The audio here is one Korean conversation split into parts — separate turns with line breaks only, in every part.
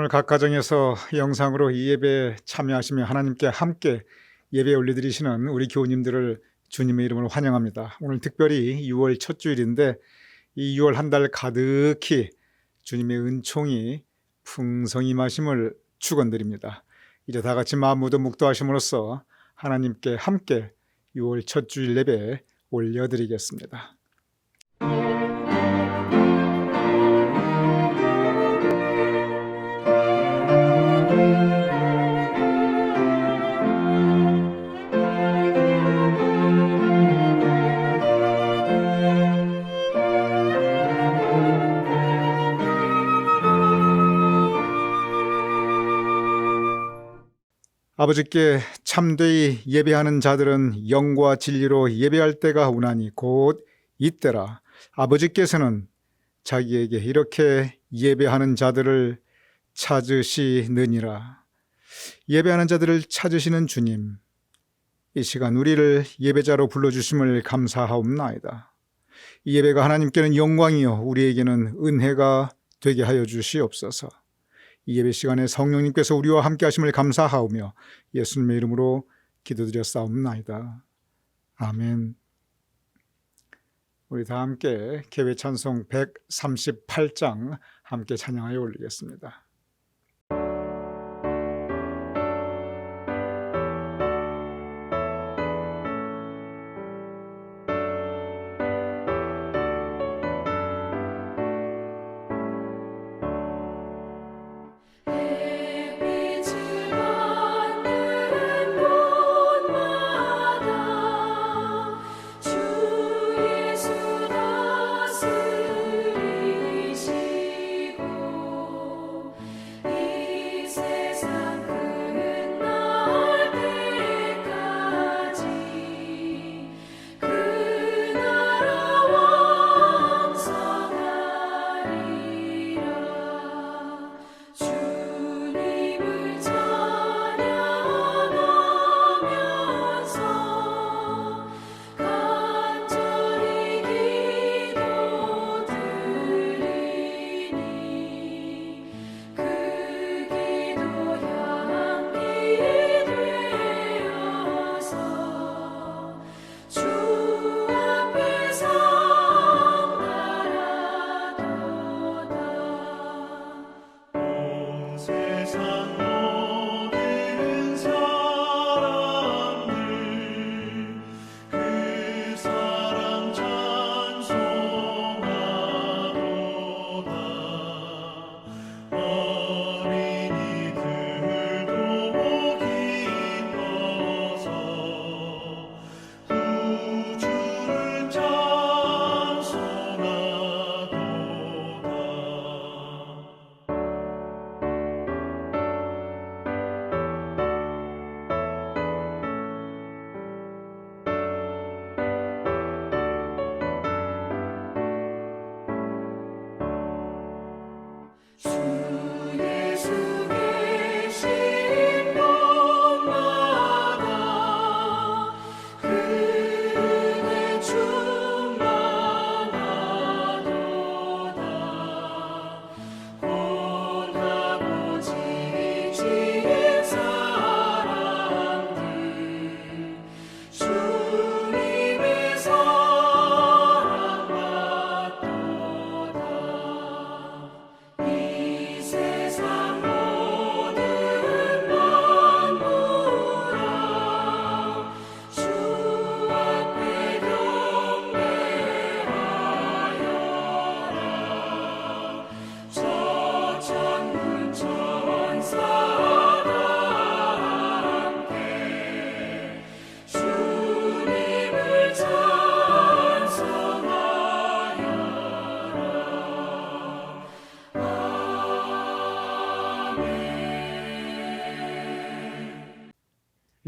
오늘 각 가정에서 영상으로 이 예배에 참여하시며 하나님께 함께 예배 올려드리시는 우리 교우님들을 주님의 이름으로 환영합니다. 오늘 특별히 6월 첫 주일인데 이 6월 한 달 가득히 주님의 은총이 풍성히 임하심을 축원드립니다. 이제 다 같이 마음 모두 묵도하심으로써 하나님께 함께 6월 첫 주일 예배 올려드리겠습니다. 아버지께 참되이 예배하는 자들은 영과 진리로 예배할 때가 오나니 곧 이때라. 아버지께서는 자기에게 이렇게 예배하는 자들을 찾으시느니라. 예배하는 자들을 찾으시는 주님, 이 시간 우리를 예배자로 불러주심을 감사하옵나이다. 이 예배가 하나님께는 영광이요 우리에게는 은혜가 되게 하여 주시옵소서. 이 예배 시간에 성령님께서 우리와 함께 하심을 감사하오며 예수님의 이름으로 기도드렸사옵나이다. 아멘. 우리 다 함께 개회 찬송 138장 함께 찬양하여 올리겠습니다.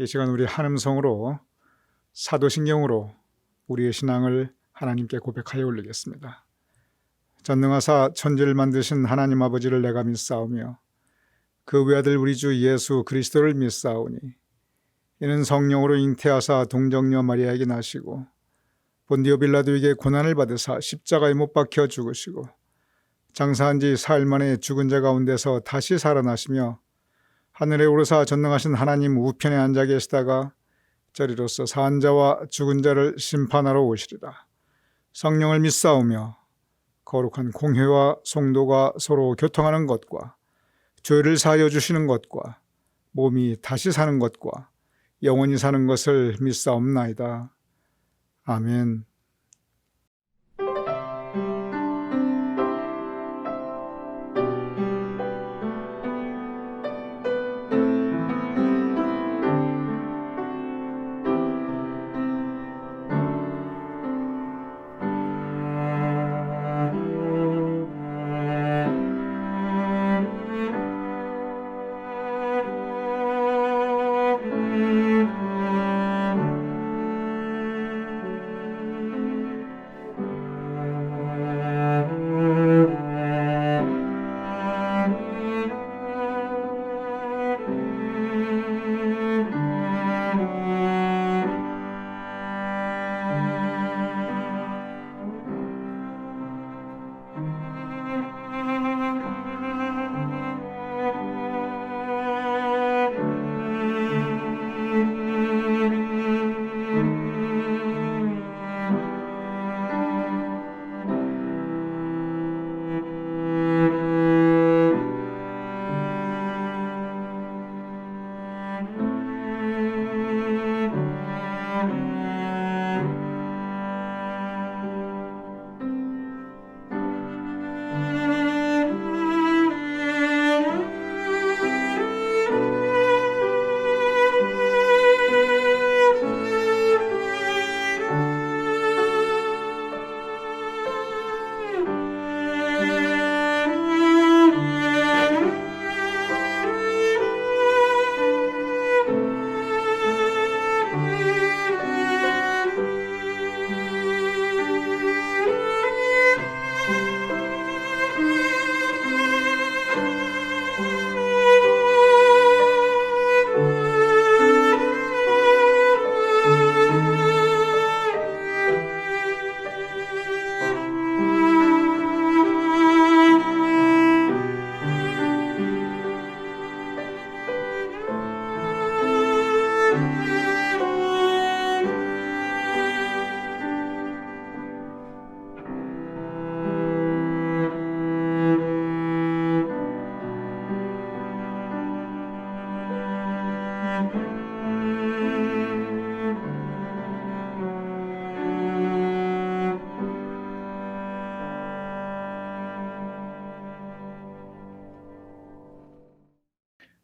이 시간 우리 한음성으로 사도신경으로 우리의 신앙을 하나님께 고백하여 올리겠습니다. 전능하사 천지를 만드신 하나님 아버지를 내가 믿사오며 그 외아들 우리 주 예수 그리스도를 믿사오니 이는 성령으로 잉태하사 동정녀 마리아에게 나시고 본디오 빌라도에게 고난을 받으사 십자가에 못 박혀 죽으시고 장사한 지 사흘 만에 죽은 자 가운데서 다시 살아나시며 하늘에 오르사 전능하신 하나님 우편에 앉아 계시다가 저리로서 산 자와 죽은 자를 심판하러 오시리라. 성령을 믿사오며 거룩한 공회와 성도가 서로 교통하는 것과 죄를 사하여 주시는 것과 몸이 다시 사는 것과 영원히 사는 것을 믿사옵나이다. 아멘.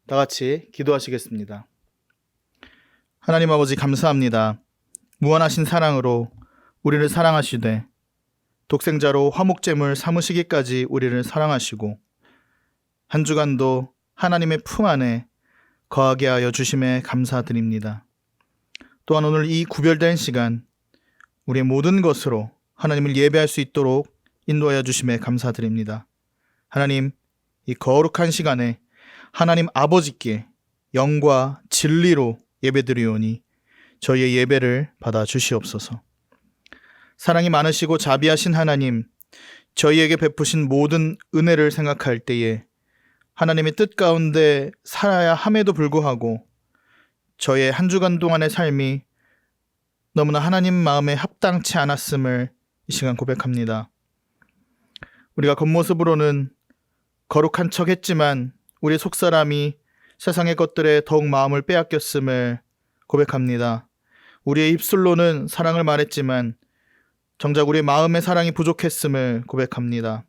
다 같이 기도하시겠습니다. 하나님 아버지 감사합니다. 무한하신 사랑으로 우리를 사랑하시되 독생자로 화목제물 삼으시기까지 우리를 사랑하시고 한 주간도 하나님의 품 안에 거하게 하여 주심에 감사드립니다. 또한 오늘 이 구별된 시간 우리의 모든 것으로 하나님을 예배할 수 있도록 인도하여 주심에 감사드립니다. 하나님, 이 거룩한 시간에 하나님 아버지께 영과 진리로 예배드리오니 저희의 예배를 받아 주시옵소서. 사랑이 많으시고 자비하신 하나님, 저희에게 베푸신 모든 은혜를 생각할 때에 하나님의 뜻 가운데 살아야 함에도 불구하고 저의 한 주간 동안의 삶이 너무나 하나님 마음에 합당치 않았음을 이 시간 고백합니다. 우리가 겉모습으로는 거룩한 척 했지만 우리 속사람이 세상의 것들에 더욱 마음을 빼앗겼음을 고백합니다. 우리의 입술로는 사랑을 말했지만 정작 우리의 마음의 사랑이 부족했음을 고백합니다.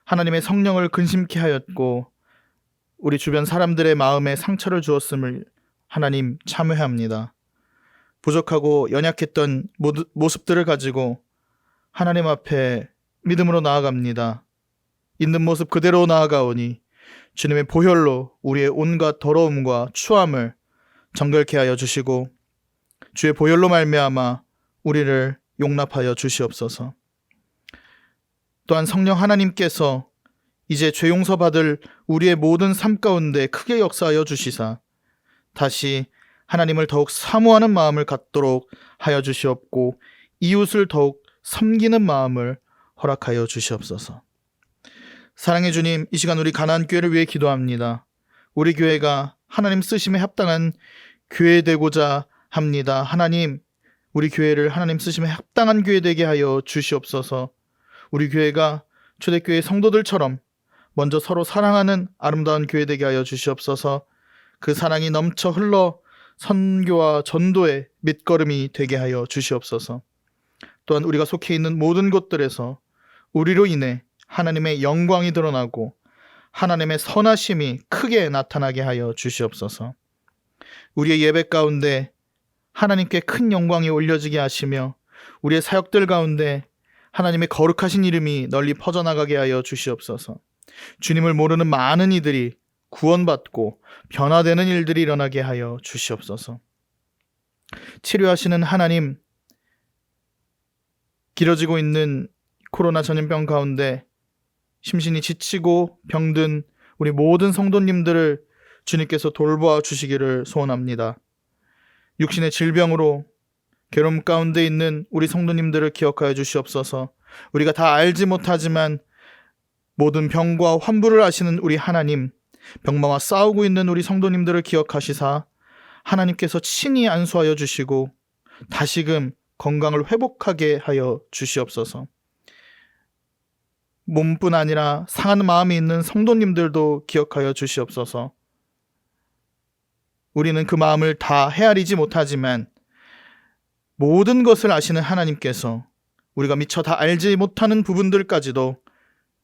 하나님의 성령을 근심케 하였고 우리 주변 사람들의 마음에 상처를 주었음을 하나님 참회합니다. 부족하고 연약했던 모습들을 가지고 하나님 앞에 믿음으로 나아갑니다. 있는 모습 그대로 나아가오니 주님의 보혈로 우리의 온갖 더러움과 추함을 정결케 하여 주시고 주의 보혈로 말미암아 우리를 용납하여 주시옵소서. 또한 성령 하나님께서 이제 죄 용서받을 우리의 모든 삶 가운데 크게 역사하여 주시사 다시 하나님을 더욱 사모하는 마음을 갖도록 하여 주시옵고 이웃을 더욱 섬기는 마음을 허락하여 주시옵소서. 사랑의 주님, 이 시간 우리 가나안 교회를 위해 기도합니다. 우리 교회가 하나님 쓰심에 합당한 교회 되고자 합니다. 하나님, 우리 교회를 하나님 쓰심에 합당한 교회 되게 하여 주시옵소서. 우리 교회가 초대교회 성도들처럼 먼저 서로 사랑하는 아름다운 교회 되게 하여 주시옵소서. 그 사랑이 넘쳐 흘러 선교와 전도의 밑거름이 되게 하여 주시옵소서. 또한 우리가 속해 있는 모든 곳들에서 우리로 인해 하나님의 영광이 드러나고 하나님의 선하심이 크게 나타나게 하여 주시옵소서. 우리의 예배 가운데 하나님께 큰 영광이 올려지게 하시며 우리의 사역들 가운데 하나님의 거룩하신 이름이 널리 퍼져나가게 하여 주시옵소서. 주님을 모르는 많은 이들이 구원받고 변화되는 일들이 일어나게 하여 주시옵소서. 치료하시는 하나님, 길어지고 있는 코로나 전염병 가운데 심신이 지치고 병든 우리 모든 성도님들을 주님께서 돌보아 주시기를 소원합니다. 육신의 질병으로 괴로움 가운데 있는 우리 성도님들을 기억하여 주시옵소서. 우리가 다 알지 못하지만 모든 병과 환부를 아시는 우리 하나님, 병마와 싸우고 있는 우리 성도님들을 기억하시사 하나님께서 친히 안수하여 주시고 다시금 건강을 회복하게 하여 주시옵소서. 몸뿐 아니라 상한 마음이 있는 성도님들도 기억하여 주시옵소서. 우리는 그 마음을 다 헤아리지 못하지만 모든 것을 아시는 하나님께서 우리가 미처 다 알지 못하는 부분들까지도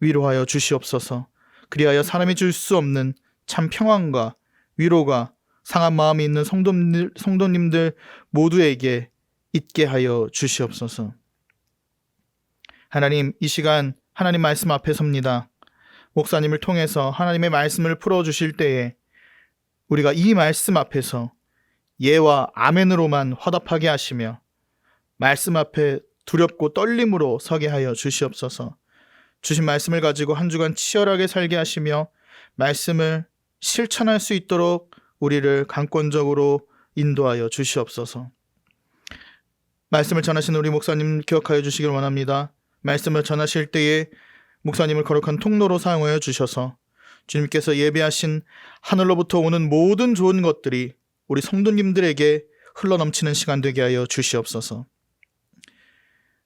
위로하여 주시옵소서. 그리하여 사람이 줄 수 없는 참 평안과 위로가 상한 마음이 있는 성도님들 모두에게 있게 하여 주시옵소서. 하나님, 이 시간 하나님 말씀 앞에 섭니다. 목사님을 통해서 하나님의 말씀을 풀어주실 때에 우리가 이 말씀 앞에서 예와 아멘으로만 화답하게 하시며 말씀 앞에 두렵고 떨림으로 서게 하여 주시옵소서. 주신 말씀을 가지고 한 주간 치열하게 살게 하시며 말씀을 실천할 수 있도록 우리를 강권적으로 인도하여 주시옵소서. 말씀을 전하시는 우리 목사님 기억하여 주시길 원합니다. 말씀을 전하실 때에 목사님을 거룩한 통로로 사용하여 주셔서 주님께서 예배하신 하늘로부터 오는 모든 좋은 것들이 우리 성도님들에게 흘러넘치는 시간 되게 하여 주시옵소서.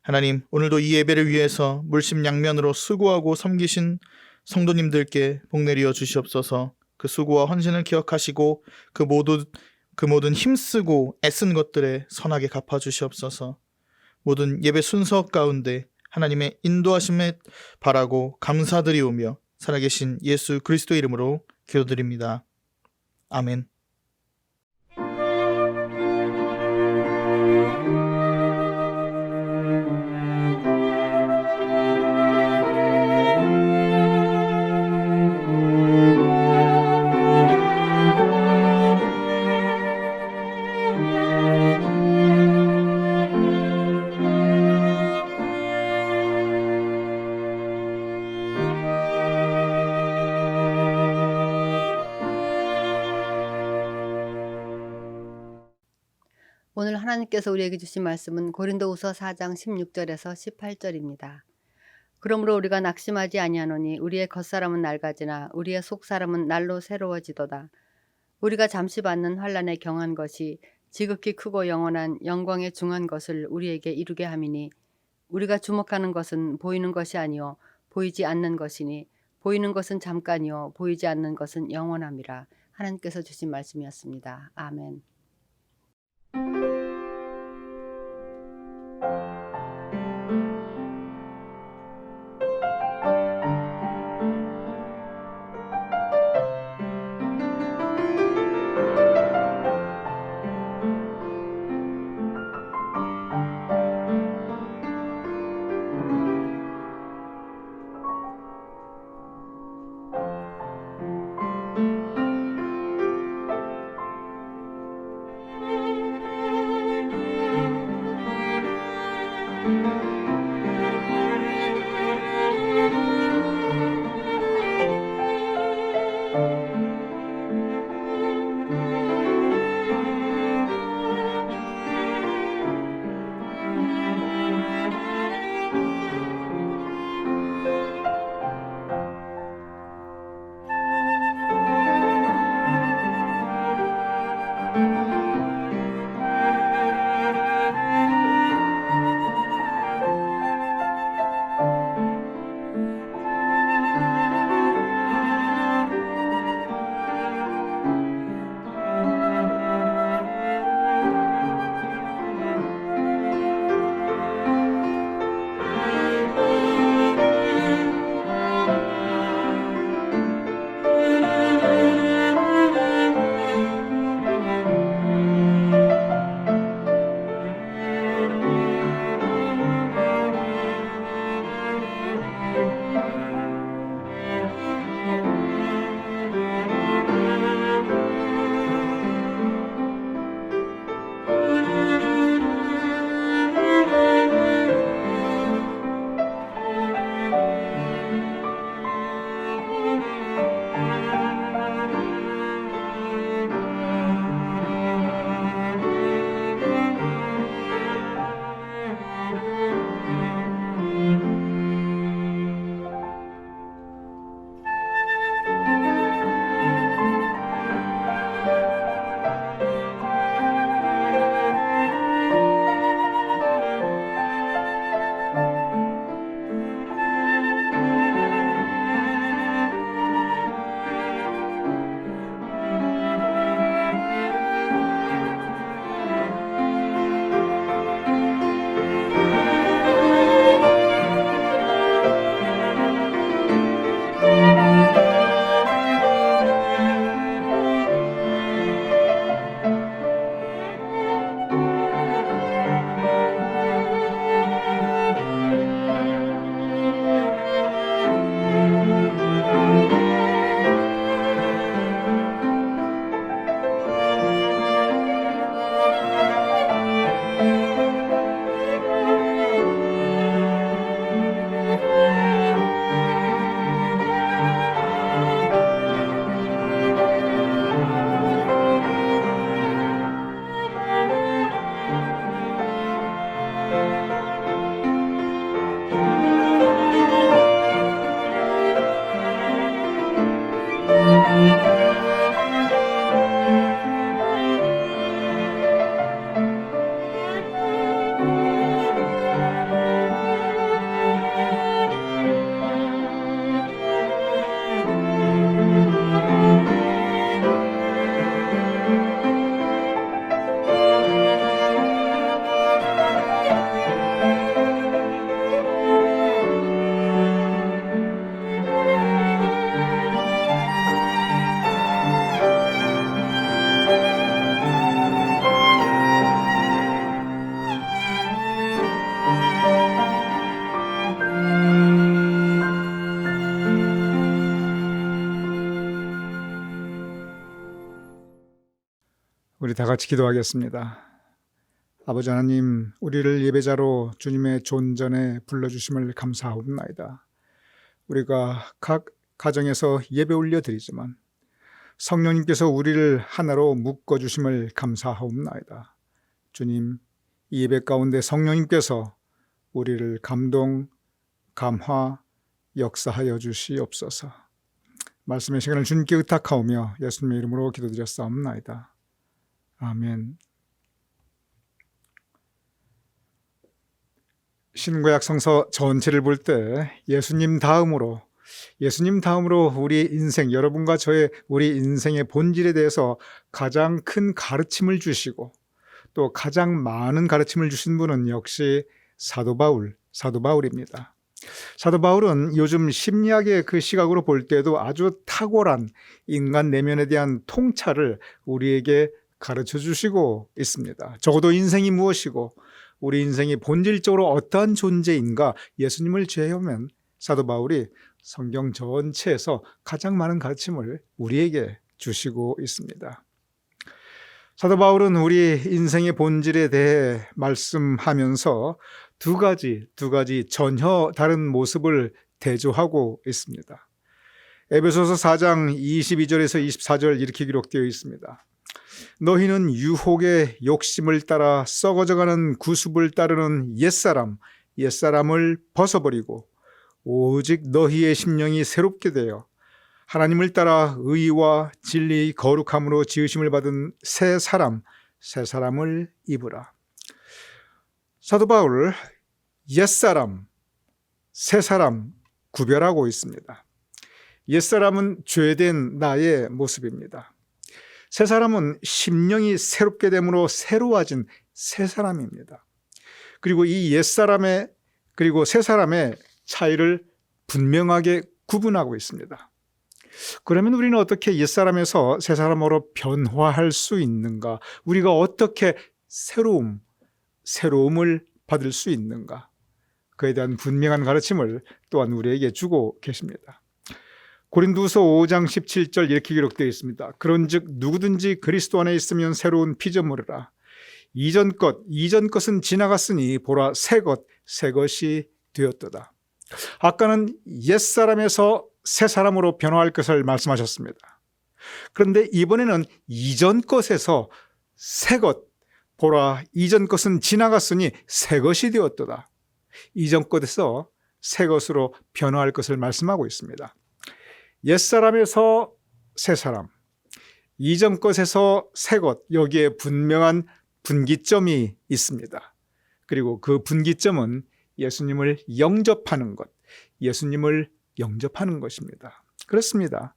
하나님, 오늘도 이 예배를 위해서 물심양면으로 수고하고 섬기신 성도님들께 복내리어 주시옵소서. 그 수고와 헌신을 기억하시고 그 모든 힘쓰고 애쓴 것들에 선하게 갚아주시옵소서. 모든 예배 순서 가운데 하나님의 인도하심에 바라고 감사드리오며 살아계신 예수 그리스도 이름으로 기도드립니다. 아멘.
오늘 하나님께서 우리에게 주신 말씀은 고린도후서 4장 16절에서 18절입니다. 그러므로 우리가 낙심하지 아니하노니 우리의 겉사람은 낡아지나 우리의 속사람은 날로 새로워지도다. 우리가 잠시 받는 환난에 경한 것이 지극히 크고 영원한 영광에 중한 것을 우리에게 이루게 함이니 우리가 주목하는 것은 보이는 것이 아니요 보이지 않는 것이니 보이는 것은 잠깐이요 보이지 않는 것은 영원함이라. 하나님께서 주신 말씀이었습니다. 아멘.
우리 다 같이 기도하겠습니다. 아버지 하나님, 우리를 예배자로 주님의 존전에 불러주심을 감사하옵나이다. 우리가 각 가정에서 예배 올려드리지만 성령님께서 우리를 하나로 묶어주심을 감사하옵나이다. 주님, 이 예배 가운데 성령님께서 우리를 감동, 감화, 역사하여 주시옵소서. 말씀의 시간을 주님께 의탁하오며 예수님의 이름으로 기도드렸사옵나이다. 아멘. 신구약 성서 전체를 볼 때 예수님 다음으로 우리 인생, 여러분과 저의 우리 인생의 본질에 대해서 가장 큰 가르침을 주시고 또 가장 많은 가르침을 주신 분은 역시 사도 바울입니다. 사도 바울은 요즘 심리학의 그 시각으로 볼 때도 아주 탁월한 인간 내면에 대한 통찰을 우리에게 가르쳐 주시고 있습니다. 적어도 인생이 무엇이고 우리 인생이 본질적으로 어떠한 존재인가 예수님을 제외하면 사도 바울이 성경 전체에서 가장 많은 가르침을 우리에게 주시고 있습니다. 사도 바울은 우리 인생의 본질에 대해 말씀하면서 두 가지 전혀 다른 모습을 대조하고 있습니다. 에베소서 4장 22절에서 24절 이렇게 기록되어 있습니다. 너희는 유혹의 욕심을 따라 썩어져가는 구습을 따르는 옛사람을 벗어버리고 오직 너희의 심령이 새롭게 되어 하나님을 따라 의와 진리 거룩함으로 지으심을 받은 새 사람을 입으라. 사도 바울 옛사람, 새사람 구별하고 있습니다. 옛사람은 죄된 나의 모습입니다. 새사람은 심령이 새롭게 됨으로 새로워진 새사람입니다. 그리고 이 옛사람의 그리고 새사람의 차이를 분명하게 구분하고 있습니다. 그러면 우리는 어떻게 옛사람에서 새사람으로 변화할 수 있는가? 우리가 어떻게 새로움을 받을 수 있는가? 그에 대한 분명한 가르침을 또한 우리에게 주고 계십니다. 고린도후서 5장 17절 이렇게 기록되어 있습니다. 그런즉 누구든지 그리스도 안에 있으면 새로운 피조물이라. 이전 것은 지나갔으니 보라 새 것이 되었도다. 아까는 옛사람에서 새사람으로 변화할 것을 말씀하셨습니다. 그런데 이번에는 이전 것에서 새 것, 보라 이전 것은 지나갔으니 새 것이 되었도다. 이전 것에서 새 것으로 변화할 것을 말씀하고 있습니다. 옛사람에서 새사람, 이전 것에서 새 것, 여기에 분명한 분기점이 있습니다. 그리고 그 분기점은 예수님을 영접하는 것입니다. 그렇습니다.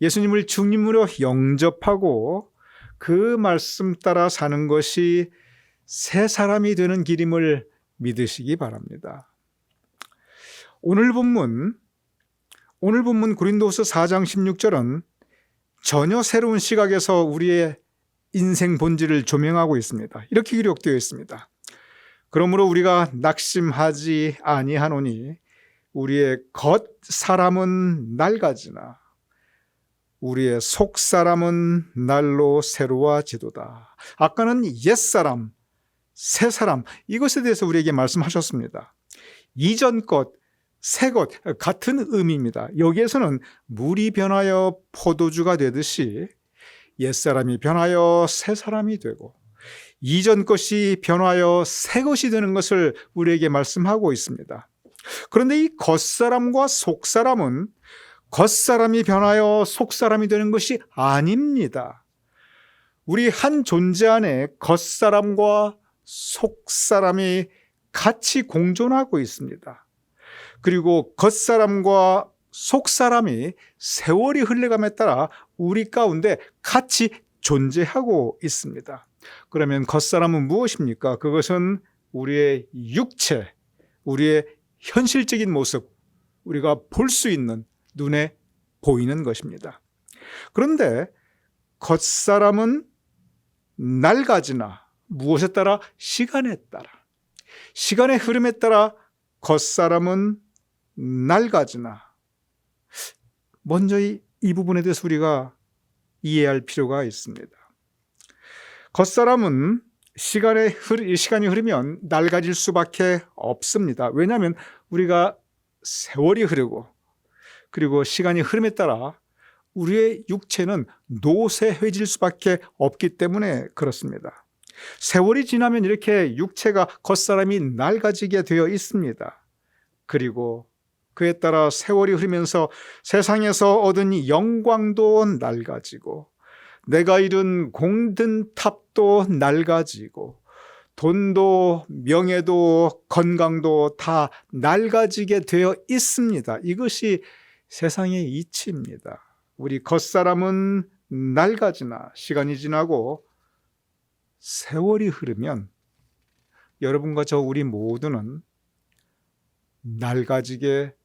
예수님을 주님으로 영접하고 그 말씀 따라 사는 것이 새 사람이 되는 길임을 믿으시기 바랍니다. 오늘 본문 고린도후서 4장 16절은 전혀 새로운 시각에서 우리의 인생 본질을 조명하고 있습니다. 이렇게 기록되어 있습니다. 그러므로 우리가 낙심하지 아니하노니 우리의 겉 사람은 낡아지나 우리의 속 사람은 날로 새로워지도다. 아까는 옛사람, 새사람 이것에 대해서 우리에게 말씀하셨습니다. 이전 것, 새 것 같은 의미입니다. 여기에서는 물이 변하여 포도주가 되듯이 옛사람이 변하여 새사람이 되고 이전 것이 변하여 새 것이 되는 것을 우리에게 말씀하고 있습니다. 그런데 이 겉사람과 속사람은 겉사람이 변하여 속사람이 되는 것이 아닙니다. 우리 한 존재 안에 겉사람과 속사람이 같이 공존하고 있습니다. 그리고 겉사람과 속사람이 세월이 흘러감에 따라 우리 가운데 같이 존재하고 있습니다. 그러면 겉사람은 무엇입니까? 그것은 우리의 육체, 우리의 현실적인 모습, 우리가 볼 수 있는 눈에 보이는 것입니다. 그런데 겉사람은 낡아지나 무엇에 따라? 시간에 따라. 시간의 흐름에 따라 겉사람은 낡아지나. 먼저 이 부분에 대해서 우리가 이해할 필요가 있습니다. 겉사람은 시간이 흐르면 낡아질 수밖에 없습니다. 왜냐하면 우리가 세월이 흐르고 그리고 시간이 흐름에 따라 우리의 육체는 노쇠해질 수밖에 없기 때문에 그렇습니다. 세월이 지나면 이렇게 육체가 겉사람이 낡아지게 되어 있습니다. 그리고 그에 따라 세월이 흐르면서 세상에서 얻은 영광도 낡아지고 내가 이룬 공든 탑도 낡아지고 돈도 명예도 건강도 다 낡아지게 되어 있습니다. 이것이 세상의 이치입니다. 우리 겉사람은 낡아지나 시간이 지나고 세월이 흐르면 여러분과 저 우리 모두는 낡아지게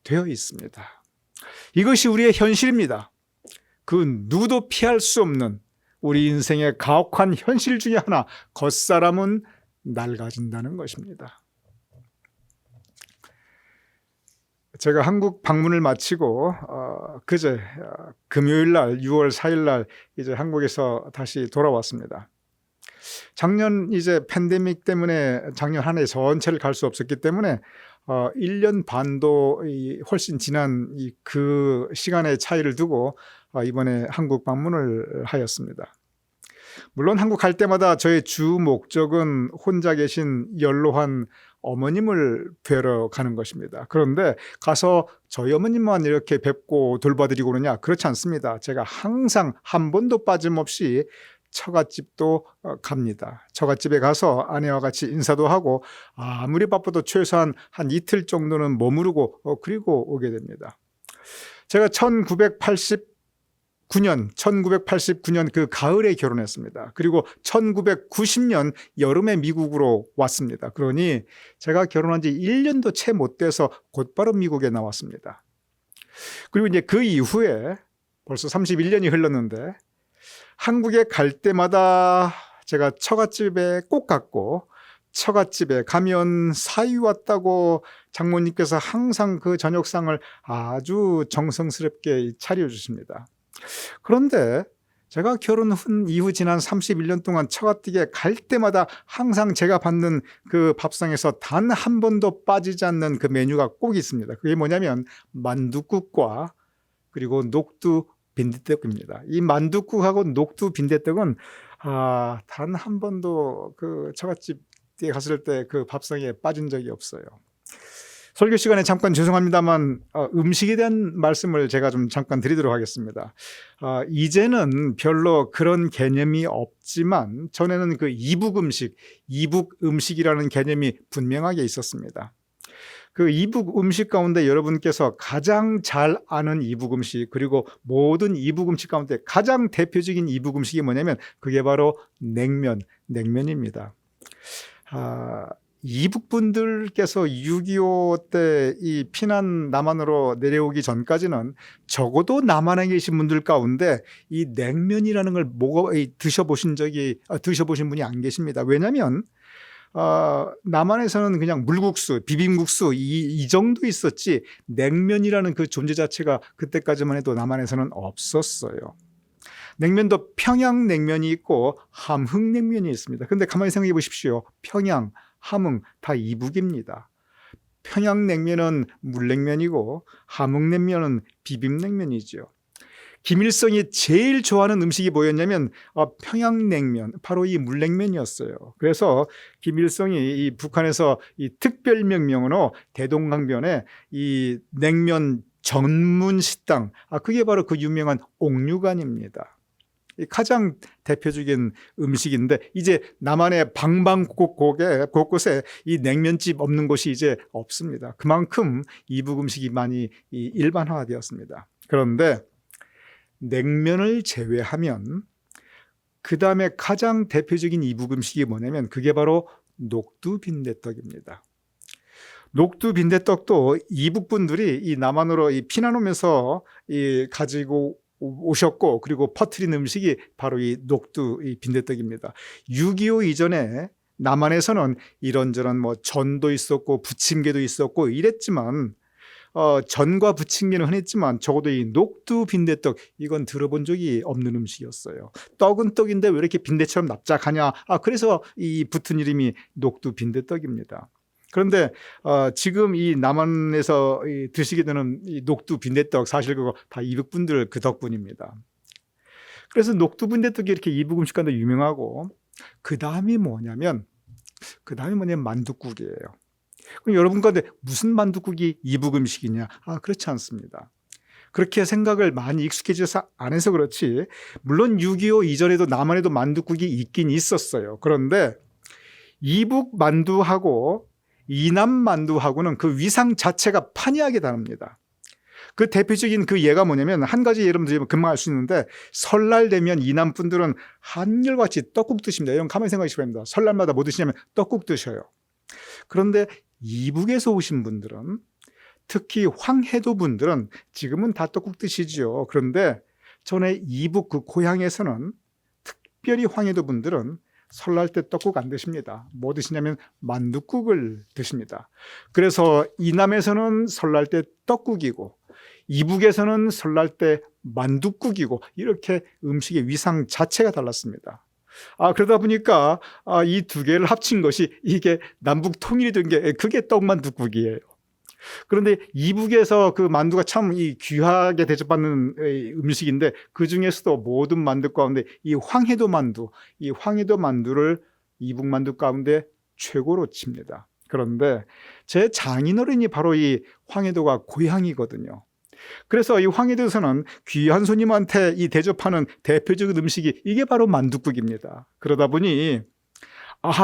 되어 있습니다. 이것이 우리의 현실입니다. 그 누구도 피할 수 없는 우리 인생의 가혹한 현실 중에 하나, 겉사람은 낡아진다는 것입니다. 제가 한국 방문을 마치고 그제 금요일 날 6월 4일 날 이제 한국에서 다시 돌아왔습니다. 작년 이제 팬데믹 때문에 작년 한 해 전체를 갈 수 없었기 때문에 1년 반도 훨씬 지난 그 시간의 차이를 두고 이번에 한국 방문을 하였습니다. 물론 한국 갈 때마다 저의 주 목적은 혼자 계신 연로한 어머님을 뵈러 가는 것입니다. 그런데 가서 저희 어머님만 이렇게 뵙고 돌봐드리고 그러냐? 그렇지 않습니다. 제가 항상 한 번도 빠짐없이 처갓집도 갑니다. 처갓집에 가서 아내와 같이 인사도 하고 아무리 바빠도 최소한 한 이틀 정도는 머무르고 그리고 오게 됩니다. 제가 1989년 그 가을에 결혼했습니다. 그리고 1990년 여름에 미국으로 왔습니다. 그러니 제가 결혼한 지 1년도 채 못 돼서 곧바로 미국에 나왔습니다. 그리고 이제 그 이후에 벌써 31년이 흘렀는데 한국에 갈 때마다 제가 처갓집에 꼭 갔고 처갓집에 가면 사위 왔다고 장모님께서 항상 그 저녁상을 아주 정성스럽게 차려주십니다. 그런데 제가 결혼 이후 지난 31년 동안 처갓집에 갈 때마다 항상 제가 받는 그 밥상에서 단 한 번도 빠지지 않는 그 메뉴가 꼭 있습니다. 그게 뭐냐면 만둣국과 그리고 녹두 빈대떡입니다. 이 만둣국하고 녹두 빈대떡은 단 한 번도 그 처갓집에 갔을 때 그 밥상에 빠진 적이 없어요. 설교 시간에 잠깐 죄송합니다만 음식에 대한 말씀을 제가 좀 잠깐 드리도록 하겠습니다. 이제는 별로 그런 개념이 없지만 전에는 그 이북 음식이라는 개념이 분명하게 있었습니다. 그 이북 음식 가운데 여러분께서 가장 잘 아는 이북 음식, 그리고 모든 이북 음식 가운데 가장 대표적인 이북 음식이 뭐냐면 그게 바로 냉면입니다. 이북 분들께서 6.25 때 이 피난 남한으로 내려오기 전까지는 적어도 남한에 계신 분들 가운데 이 냉면이라는 걸 드셔보신 분이 안 계십니다. 왜냐하면 남한에서는 그냥 물국수, 비빔국수 이 정도 있었지 냉면이라는 그 존재 자체가 그때까지만 해도 남한에서는 없었어요. 냉면도 평양냉면이 있고 함흥냉면이 있습니다. 그런데 가만히 생각해 보십시오. 평양, 함흥 다 이북입니다. 평양냉면은 물냉면이고 함흥냉면은 비빔냉면이죠. 김일성이 제일 좋아하는 음식이 뭐였냐면 평양냉면, 바로 이 물냉면이었어요. 그래서 김일성이 이 북한에서 이 특별명령으로 대동강변에 이 냉면 전문 식당, 그게 바로 그 유명한 옥류관입니다. 가장 대표적인 음식인데 이제 남한의 방방곡곡에 이 냉면집 없는 곳이 이제 없습니다. 그만큼 이북 음식이 많이 일반화되었습니다. 그런데 냉면을 제외하면 그 다음에 가장 대표적인 이북 음식이 뭐냐면 그게 바로 녹두빈대떡입니다. 녹두빈대떡도 이북 분들이 이 남한으로 피난 오면서 가지고 오셨고 그리고 퍼뜨린 음식이 바로 이 빈대떡입니다. 6.25 이전에 남한에서는 이런저런 전도 있었고 부침개도 있었고 이랬지만 전과 부침개는 흔했지만 적어도 이 녹두 빈대떡 이건 들어본 적이 없는 음식이었어요. 떡은 떡인데 왜 이렇게 빈대처럼 납작하냐? 그래서 이 붙은 이름이 녹두 빈대떡입니다. 그런데 지금 이 남한에서 드시게 되는 이 녹두 빈대떡 사실 그거 다 이북분들 그 덕분입니다. 그래서 녹두 빈대떡이 이렇게 이북 음식 가운데 유명하고 그 다음이 뭐냐면 만둣국이에요. 그럼 여러분 가운데 무슨 만둣국이 이북 음식이냐? 그렇지 않습니다. 그렇게 생각을 많이 익숙해져서 안 해서 그렇지 물론 6.25 이전에도 남한에도 만둣국이 있긴 있었어요. 그런데 이북 만두하고 이남 만두하고는 그 위상 자체가 판이하게 다릅니다. 그 대표적인 그 예가 뭐냐면 한 가지 예를 들면 금방 알 수 있는데 설날 되면 이남 분들은 한결같이 떡국 드십니다. 여러분 가만히 생각해 보십니다. 설날마다 뭐 드시냐면 떡국 드셔요. 그런데 이북에서 오신 분들은 특히 황해도 분들은 지금은 다 떡국 드시죠. 그런데 전에 이북 그 고향에서는 특별히 황해도 분들은 설날 때 떡국 안 드십니다. 뭐 드시냐면 만둣국을 드십니다. 그래서 이남에서는 설날 때 떡국이고 이북에서는 설날 때 만둣국이고 이렇게 음식의 위상 자체가 달랐습니다. 그러다 보니까 이 두 개를 합친 것이 이게 남북 통일이 된 게 그게 떡만둣국이에요. 그런데 이북에서 그 만두가 참 귀하게 대접받는 음식인데 그 중에서도 모든 만두 가운데 이 황해도 만두를 이북 만두 가운데 최고로 칩니다. 그런데 제 장인어른이 바로 이 황해도가 고향이거든요. 그래서 이 황해도에서는 귀한 손님한테 이 대접하는 대표적인 음식이 이게 바로 만둣국입니다. 그러다 보니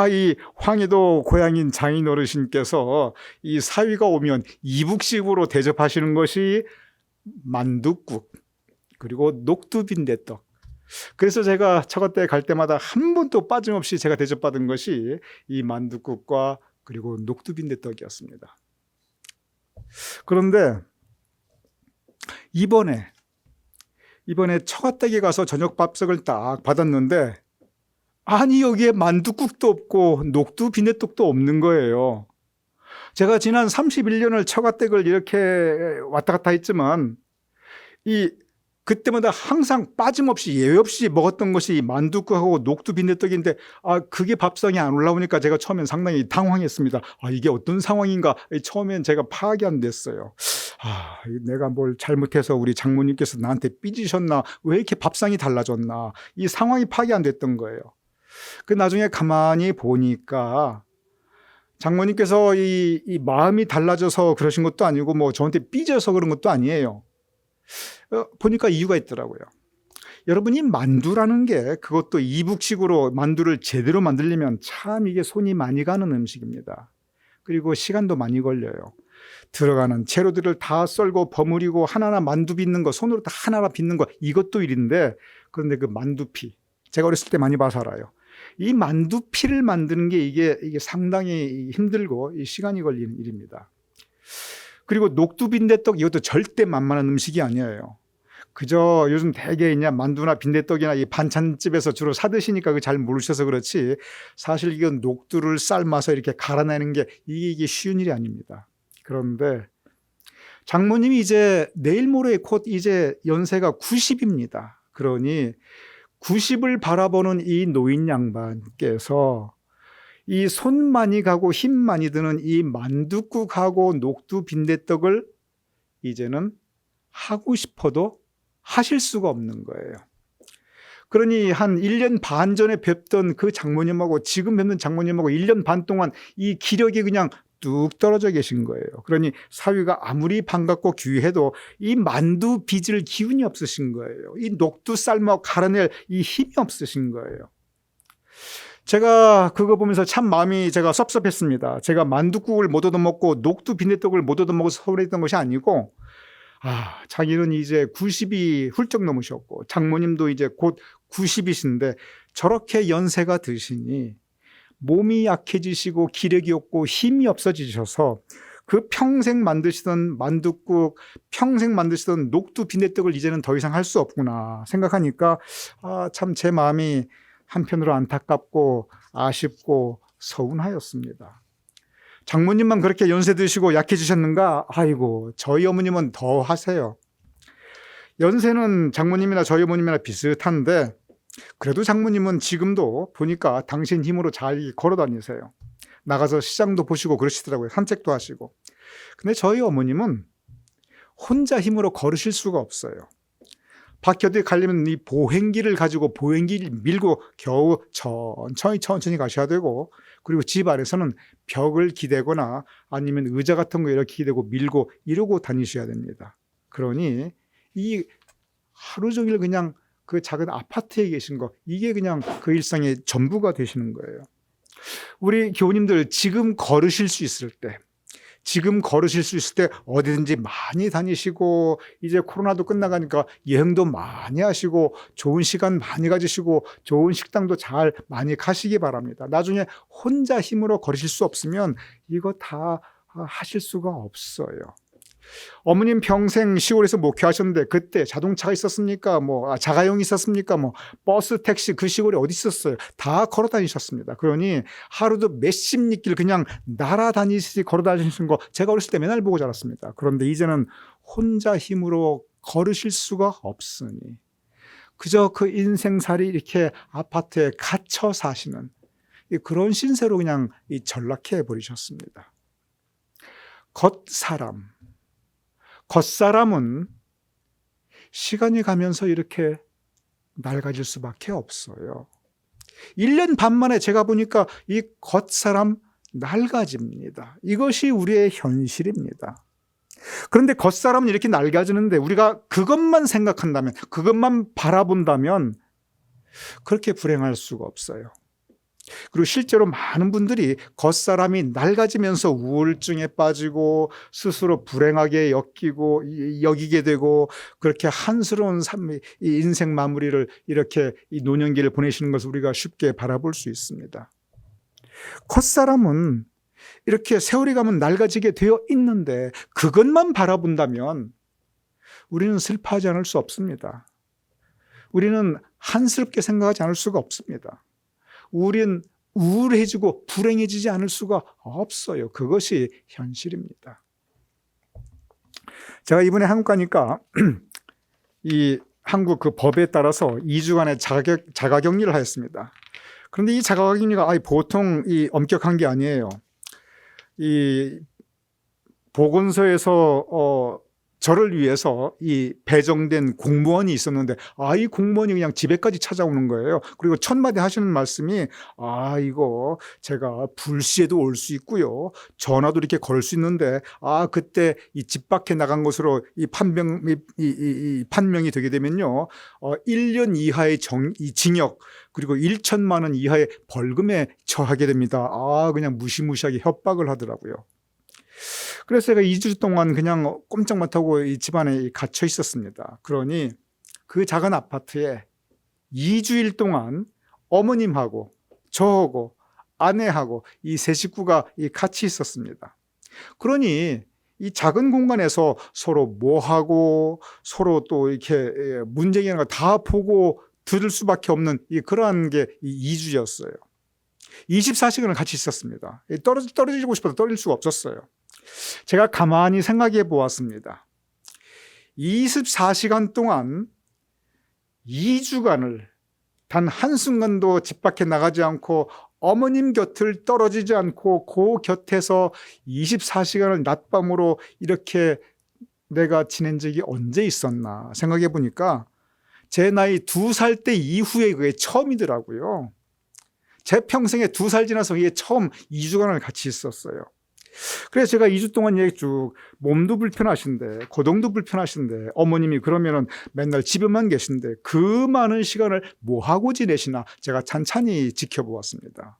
이 황해도 고향인 장인 어르신께서 이 사위가 오면 이북식으로 대접하시는 것이 만둣국 그리고 녹두빈대떡. 그래서 제가 처갓댁에 갈 때마다 한 번도 빠짐없이 제가 대접받은 것이 이 만둣국과 그리고 녹두빈대떡이었습니다. 그런데 이번에 처갓댁에 가서 저녁 밥석을 딱 받았는데 여기에 만둣국도 없고 녹두 빈대떡도 없는 거예요. 제가 지난 31년을 처갓댁을 이렇게 왔다 갔다 했지만 그때마다 항상 빠짐없이 예외 없이 먹었던 것이 만둣국하고 녹두 빈대떡인데 그게 밥상에 안 올라오니까 제가 처음엔 상당히 당황했습니다. 이게 어떤 상황인가 처음엔 제가 파악이 안 됐어요. 내가 뭘 잘못해서 우리 장모님께서 나한테 삐지셨나, 왜 이렇게 밥상이 달라졌나, 이 상황이 파악이 안 됐던 거예요. 그 나중에 가만히 보니까 장모님께서 이 마음이 달라져서 그러신 것도 아니고 뭐 저한테 삐져서 그런 것도 아니에요. 보니까 이유가 있더라고요. 여러분, 이 만두라는 게 그것도 이북식으로 만두를 제대로 만들려면 참 이게 손이 많이 가는 음식입니다. 그리고 시간도 많이 걸려요. 들어가는 재료들을 다 썰고 버무리고 하나하나 만두 빚는 거, 손으로 다 하나하나 빚는 거, 이것도 일인데, 그런데 그 만두피, 제가 어렸을 때 많이 봐서 알아요. 이 만두피를 만드는 게 이게 상당히 힘들고 시간이 걸리는 일입니다. 그리고 녹두빈대떡, 이것도 절대 만만한 음식이 아니에요. 그저 요즘 대개 만두나 빈대떡이나 이 반찬집에서 주로 사 드시니까 잘 모르셔서 그렇지, 사실 이건 녹두를 삶아서 이렇게 갈아내는 게 이게 쉬운 일이 아닙니다. 그런데 장모님이 이제 내일 모레 곧 이제 연세가 90입니다. 그러니 90을 바라보는 이 노인 양반께서 이 손 많이 가고 힘 많이 드는 이 만둣국하고 녹두 빈대떡을 이제는 하고 싶어도 하실 수가 없는 거예요. 그러니 한 1년 반 전에 뵙던 그 장모님하고 지금 뵙는 장모님하고 1년 반 동안 이 기력이 그냥 뚝 떨어져 계신 거예요. 그러니 사위가 아무리 반갑고 귀해도 이 만두 빚을 기운이 없으신 거예요. 이 녹두 삶아 갈아낼 이 힘이 없으신 거예요. 제가 그거 보면서 참 마음이 제가 섭섭했습니다. 제가 만둣국을 못 얻어먹고 녹두 빈대떡을 못 얻어먹어서 서운했던 것이 아니고, 자기는 이제 90이 훌쩍 넘으셨고 장모님도 이제 곧 90이신데 저렇게 연세가 드시니 몸이 약해지시고 기력이 없고 힘이 없어지셔서 그 평생 만드시던 만둣국, 평생 만드시던 녹두 빈대떡을 이제는 더 이상 할 수 없구나 생각하니까 참 제 마음이 한편으로 안타깝고 아쉽고 서운하였습니다. 장모님만 그렇게 연세 드시고 약해지셨는가? 아이고, 저희 어머님은 더 하세요. 연세는 장모님이나 저희 어머님이나 비슷한데 그래도 장모님은 지금도 보니까 당신 힘으로 잘 걸어 다니세요. 나가서 시장도 보시고 그러시더라고요. 산책도 하시고. 근데 저희 어머님은 혼자 힘으로 걸으실 수가 없어요. 밖에 어디 가려면 이 보행기를 가지고 보행기를 밀고 겨우 천천히 가셔야 되고, 그리고 집 안에서는 벽을 기대거나 아니면 의자 같은 거 이렇게 기대고 밀고 이러고 다니셔야 됩니다. 그러니 이 하루 종일 그냥 그 작은 아파트에 계신 거, 이게 그냥 그 일상의 전부가 되시는 거예요. 우리 교우님들 지금 걸으실 수 있을 때, 어디든지 많이 다니시고, 이제 코로나도 끝나가니까 여행도 많이 하시고, 좋은 시간 많이 가지시고, 좋은 식당도 잘 많이 가시기 바랍니다. 나중에 혼자 힘으로 걸으실 수 없으면 이거 다 하실 수가 없어요. 어머님 평생 시골에서 목회하셨는데 그때 자동차가 있었습니까? 자가용이 있었습니까? 버스, 택시, 그 시골에 어디 있었어요? 다 걸어 다니셨습니다. 그러니 하루도 몇십 리길 그냥 날아다니시 걸어 다니시는 거 제가 어렸을 때 맨날 보고 자랐습니다. 그런데 이제는 혼자 힘으로 걸으실 수가 없으니 그저 그 인생살이 이렇게 아파트에 갇혀 사시는 그런 신세로 그냥 전락해 버리셨습니다. 겉사람은 시간이 가면서 이렇게 낡아질 수밖에 없어요. 1년 반 만에 제가 보니까 이 겉사람 낡아집니다. 이것이 우리의 현실입니다. 그런데 겉사람은 이렇게 낡아지는데 우리가 그것만 생각한다면, 그것만 바라본다면 그렇게 불행할 수가 없어요. 그리고 실제로 많은 분들이 겉사람이 낡아지면서 우울증에 빠지고 스스로 불행하게 여기게 되고 그렇게 한스러운 이 인생 마무리를 이렇게 이 노년기를 보내시는 것을 우리가 쉽게 바라볼 수 있습니다. 겉사람은 이렇게 세월이 가면 낡아지게 되어 있는데 그것만 바라본다면 우리는 슬퍼하지 않을 수 없습니다. 우리는 한스럽게 생각하지 않을 수가 없습니다. 우린 우울해지고 불행해지지 않을 수가 없어요. 그것이 현실입니다. 제가 이번에 한국 가니까 이 한국 그 법에 따라서 2주간의 자가격리를 하였습니다. 그런데 이 자가격리가 보통 엄격한 게 아니에요. 이 보건소에서 저를 위해서 이 배정된 공무원이 있었는데 이 공무원이 그냥 집에까지 찾아오는 거예요. 그리고 첫 마디 하시는 말씀이 이거 제가 불시에도 올 수 있고요. 전화도 이렇게 걸 수 있는데 그때 이 집 밖에 나간 것으로 이 판명이 되게 되면요. 1년 이하의 징역 그리고 1천만 원 이하의 벌금에 처하게 됩니다. 그냥 무시무시하게 협박을 하더라고요. 그래서 제가 2주 동안 그냥 꼼짝 못하고 이 집안에 갇혀 있었습니다. 그러니 그 작은 아파트에 2주일 동안 어머님하고 저하고 아내하고 이 세 식구가 같이 있었습니다. 그러니 이 작은 공간에서 서로 뭐하고 서로 또 이렇게 문제가 거 다 보고 들을 수밖에 없는 그러한 게 2주였어요. 24시간을 같이 있었습니다. 떨어지고 싶어도 떨어질 수가 없었어요. 제가 가만히 생각해 보았습니다. 24시간 동안 2주간을 단 한순간도 집 밖에 나가지 않고 어머님 곁을 떨어지지 않고 그 곁에서 24시간을 낮밤으로 이렇게 내가 지낸 적이 언제 있었나 생각해 보니까 제 나이 2살 때 이후에 그게 처음이더라고요. 제 평생에 2살 지나서 이게 처음 2주간을 같이 있었어요. 그래서 제가 2주 동안 쭉 몸도 불편하신데 고동도 불편하신데 어머님이 그러면은 맨날 집에만 계신데 그 많은 시간을 뭐하고 지내시나 제가 찬찬히 지켜보았습니다.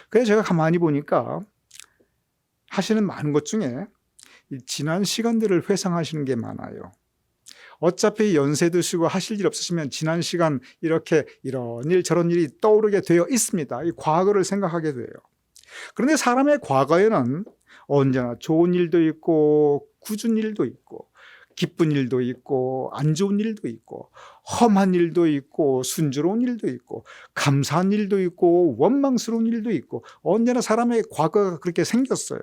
그래서 제가 가만히 보니까 하시는 많은 것 중에 지난 시간들을 회상하시는 게 많아요. 어차피 연세 드시고 하실 일 없으시면 지난 시간 이렇게 이런 일 저런 일이 떠오르게 되어 있습니다. 이 과거를 생각하게 돼요. 그런데 사람의 과거에는 언제나 좋은 일도 있고 굳은 일도 있고 기쁜 일도 있고 안 좋은 일도 있고 험한 일도 있고 순조로운 일도 있고 감사한 일도 있고 원망스러운 일도 있고 언제나 사람의 과거가 그렇게 생겼어요.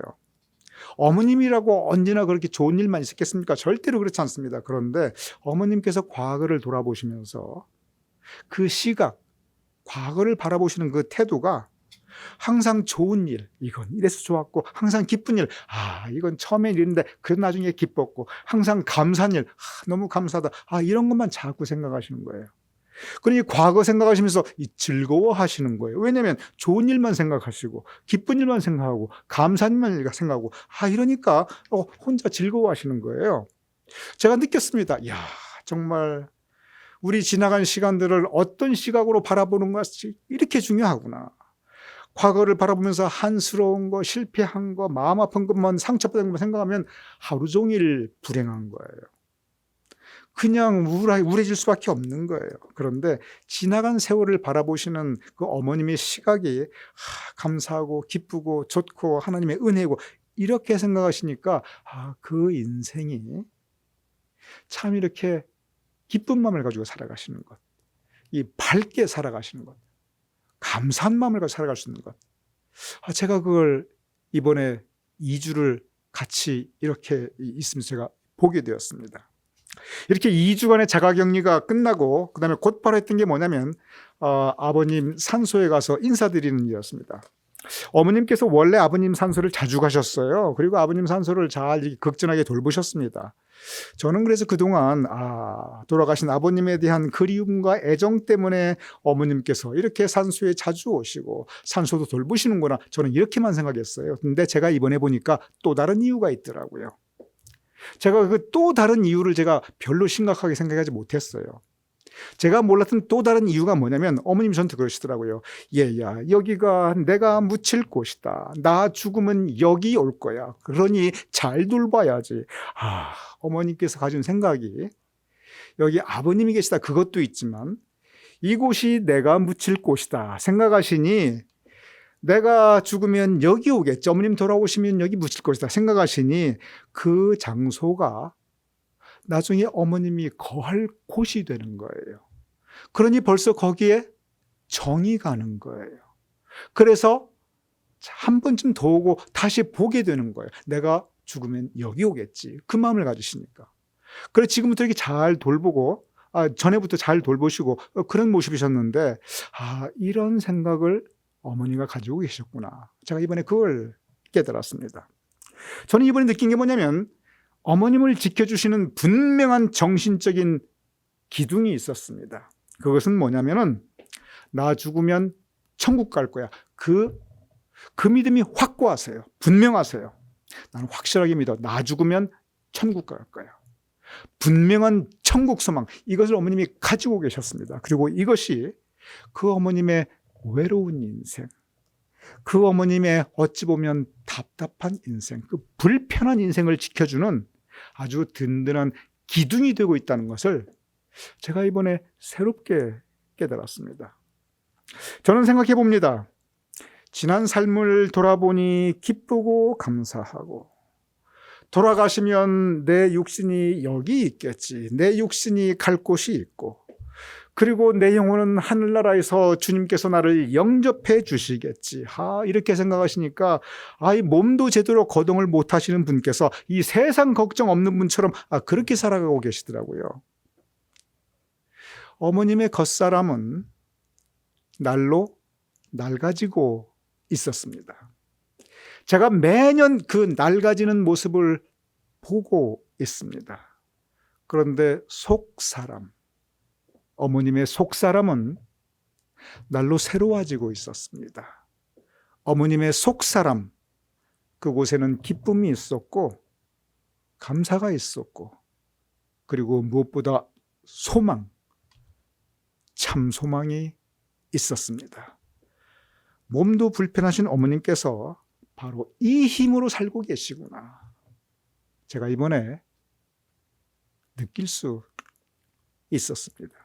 어머님이라고 언제나 그렇게 좋은 일만 있었겠습니까? 절대로 그렇지 않습니다. 그런데 어머님께서 과거를 돌아보시면서 그 시각, 과거를 바라보시는 그 태도가 항상 좋은 일, 이건 이래서 좋았고, 항상 기쁜 일, 이건 처음엔 이랬는데 그 나중에 기뻤고, 항상 감사한 일, 너무 감사하다, 이런 것만 자꾸 생각하시는 거예요. 그러니 과거 생각하시면서 즐거워하시는 거예요. 왜냐하면 좋은 일만 생각하시고 기쁜 일만 생각하고 감사한 일만 생각하고 이러니까 혼자 즐거워하시는 거예요. 제가 느꼈습니다. 야, 정말 우리 지나간 시간들을 어떤 시각으로 바라보는 것이 이렇게 중요하구나. 과거를 바라보면서 한스러운 거, 실패한 거, 마음 아픈 것만, 상처받은 것만 생각하면 하루 종일 불행한 거예요. 그냥 우울해질 수밖에 없는 거예요. 그런데 지나간 세월을 바라보시는 그 어머님의 시각이 감사하고 기쁘고 좋고 하나님의 은혜고 이렇게 생각하시니까 그 인생이 참 이렇게 기쁜 마음을 가지고 살아가시는 것, 이 밝게 살아가시는 것, 감사한 마음을 가지고 살아갈 수 있는 것. 제가 그걸 이번에 2주를 같이 이렇게 있으면서 제가 보게 되었습니다. 이렇게 2주간의 자가격리가 끝나고 그다음에 곧바로 했던 게 뭐냐면 아버님 산소에 가서 인사드리는 일이었습니다. 어머님께서 원래 아버님 산소를 자주 가셨어요. 그리고 아버님 산소를 잘 이렇게 극진하게 돌보셨습니다. 저는 그래서 그동안 돌아가신 아버님에 대한 그리움과 애정 때문에 어머님께서 이렇게 산소에 자주 오시고 산소도 돌보시는구나, 저는 이렇게만 생각했어요. 근데 제가 이번에 보니까 또 다른 이유가 있더라고요. 제가 그 또 다른 이유를 제가 별로 심각하게 생각하지 못했어요. 제가 몰랐던 또 다른 이유가 뭐냐면 어머님이 저한테 그러시더라고요. 얘야, 여기가 내가 묻힐 곳이다. 나 죽으면 여기 올 거야. 그러니 잘 돌봐야지. 어머님께서 가진 생각이 여기 아버님이 계시다, 그것도 있지만 이곳이 내가 묻힐 곳이다 생각하시니, 내가 죽으면 여기 오겠지, 어머님 돌아오시면 여기 묻힐 것이다 생각하시니 그 장소가 나중에 어머님이 거할 곳이 되는 거예요. 그러니 벌써 거기에 정이 가는 거예요. 그래서 한 번쯤 더 오고 다시 보게 되는 거예요. 내가 죽으면 여기 오겠지, 그 마음을 가지시니까. 그래 지금부터 이렇게 잘 돌보고 전에부터 잘 돌보시고 그런 모습이셨는데 이런 생각을 어머니가 가지고 계셨구나. 제가 이번에 그걸 깨달았습니다. 저는 이번에 느낀 게 뭐냐면 어머님을 지켜주시는 분명한 정신적인 기둥이 있었습니다. 그것은 뭐냐면은 나 죽으면 천국 갈 거야. 그 믿음이 확고하세요. 분명하세요. 나는 확실하게 믿어. 나 죽으면 천국 갈 거야. 분명한 천국 소망, 이것을 어머님이 가지고 계셨습니다. 그리고 이것이 그 어머님의 외로운 인생, 그 어머님의 어찌 보면 답답한 인생, 그 불편한 인생을 지켜주는 아주 든든한 기둥이 되고 있다는 것을 제가 이번에 새롭게 깨달았습니다. 저는 생각해 봅니다. 지난 삶을 돌아보니 기쁘고 감사하고, 돌아가시면 내 육신이 여기 있겠지, 내 육신이 갈 곳이 있고, 그리고 내 영혼은 하늘나라에서 주님께서 나를 영접해 주시겠지. 이렇게 생각하시니까 이 몸도 제대로 거동을 못 하시는 분께서 이 세상 걱정 없는 분처럼 그렇게 살아가고 계시더라고요. 어머님의 겉사람은 날로 낡아지고 있었습니다. 제가 매년 그 낡아지는 모습을 보고 있습니다. 그런데 속사람, 어머님의 속사람은 날로 새로워지고 있었습니다. 어머님의 속사람, 그곳에는 기쁨이 있었고 감사가 있었고, 그리고 무엇보다 소망, 참 소망이 있었습니다. 몸도 불편하신 어머님께서 바로 이 힘으로 살고 계시구나, 제가 이번에 느낄 수 있었습니다.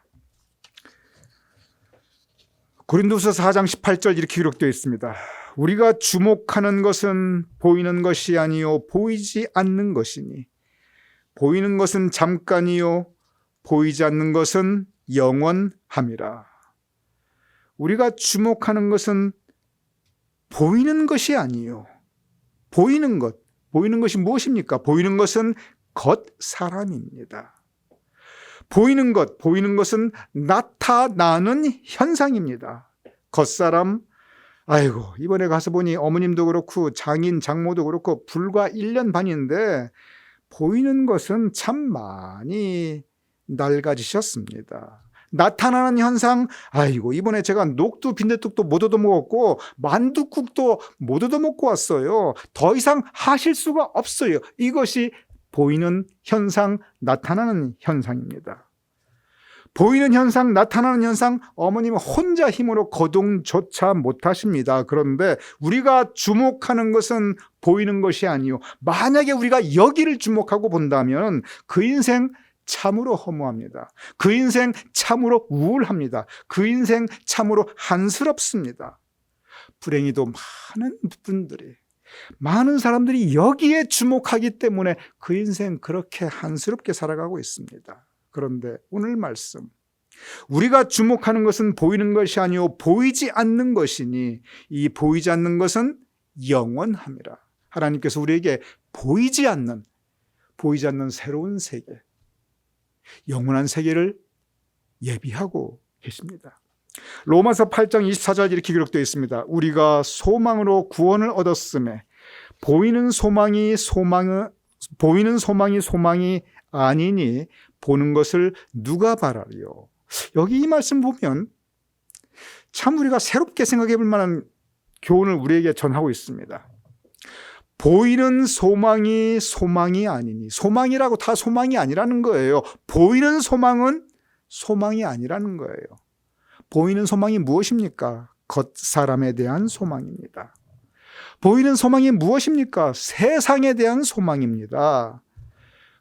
고린도후서 4장 18절 이렇게 기록되어 있습니다. 우리가 주목하는 것은 보이는 것이 아니요 보이지 않는 것이니 보이는 것은 잠깐이요 보이지 않는 것은 영원함이라. 우리가 주목하는 것은 보이는 것이 아니요. 보이는 것이 무엇입니까? 보이는 것은 겉사람입니다. 보이는 것은 나타나는 현상입니다. 겉사람, 아이고, 이번에 가서 보니 어머님도 그렇고 장인, 장모도 그렇고 불과 1년 반인데 보이는 것은 참 많이 낡아지셨습니다. 나타나는 현상, 아이고, 이번에 제가 녹두 빈대떡도 못 얻어먹었고 만둣국도 못 얻어먹고 왔어요. 더 이상 하실 수가 없어요. 이것이 보이는 현상, 나타나는 현상입니다. 보이는 현상, 나타나는 현상, 어머님은 혼자 힘으로 거동조차 못하십니다. 그런데 우리가 주목하는 것은 보이는 것이 아니요. 만약에 우리가 여기를 주목하고 본다면 그 인생 참으로 허무합니다. 그 인생 참으로 우울합니다. 그 인생 참으로 한스럽습니다. 불행히도 많은 사람들이 여기에 주목하기 때문에 그 인생 그렇게 한스럽게 살아가고 있습니다. 그런데 오늘 말씀, 우리가 주목하는 것은 보이는 것이 아니요 보이지 않는 것이니 이 보이지 않는 것은 영원함이라. 하나님께서 우리에게 보이지 않는 새로운 세계, 영원한 세계를 예비하고 계십니다. 로마서 8장 24절 이렇게 기록되어 있습니다. 우리가 소망으로 구원을 얻었음에 보이는 소망이 소망이 아니니 보는 것을 누가 바라리요. 여기 이 말씀 보면 참 우리가 새롭게 생각해 볼 만한 교훈을 우리에게 전하고 있습니다. 보이는 소망이 아니니, 소망이라고 다 소망이 아니라는 거예요. 보이는 소망은 소망이 아니라는 거예요. 보이는 소망이 무엇입니까? 겉사람에 대한 소망입니다. 보이는 소망이 무엇입니까? 세상에 대한 소망입니다.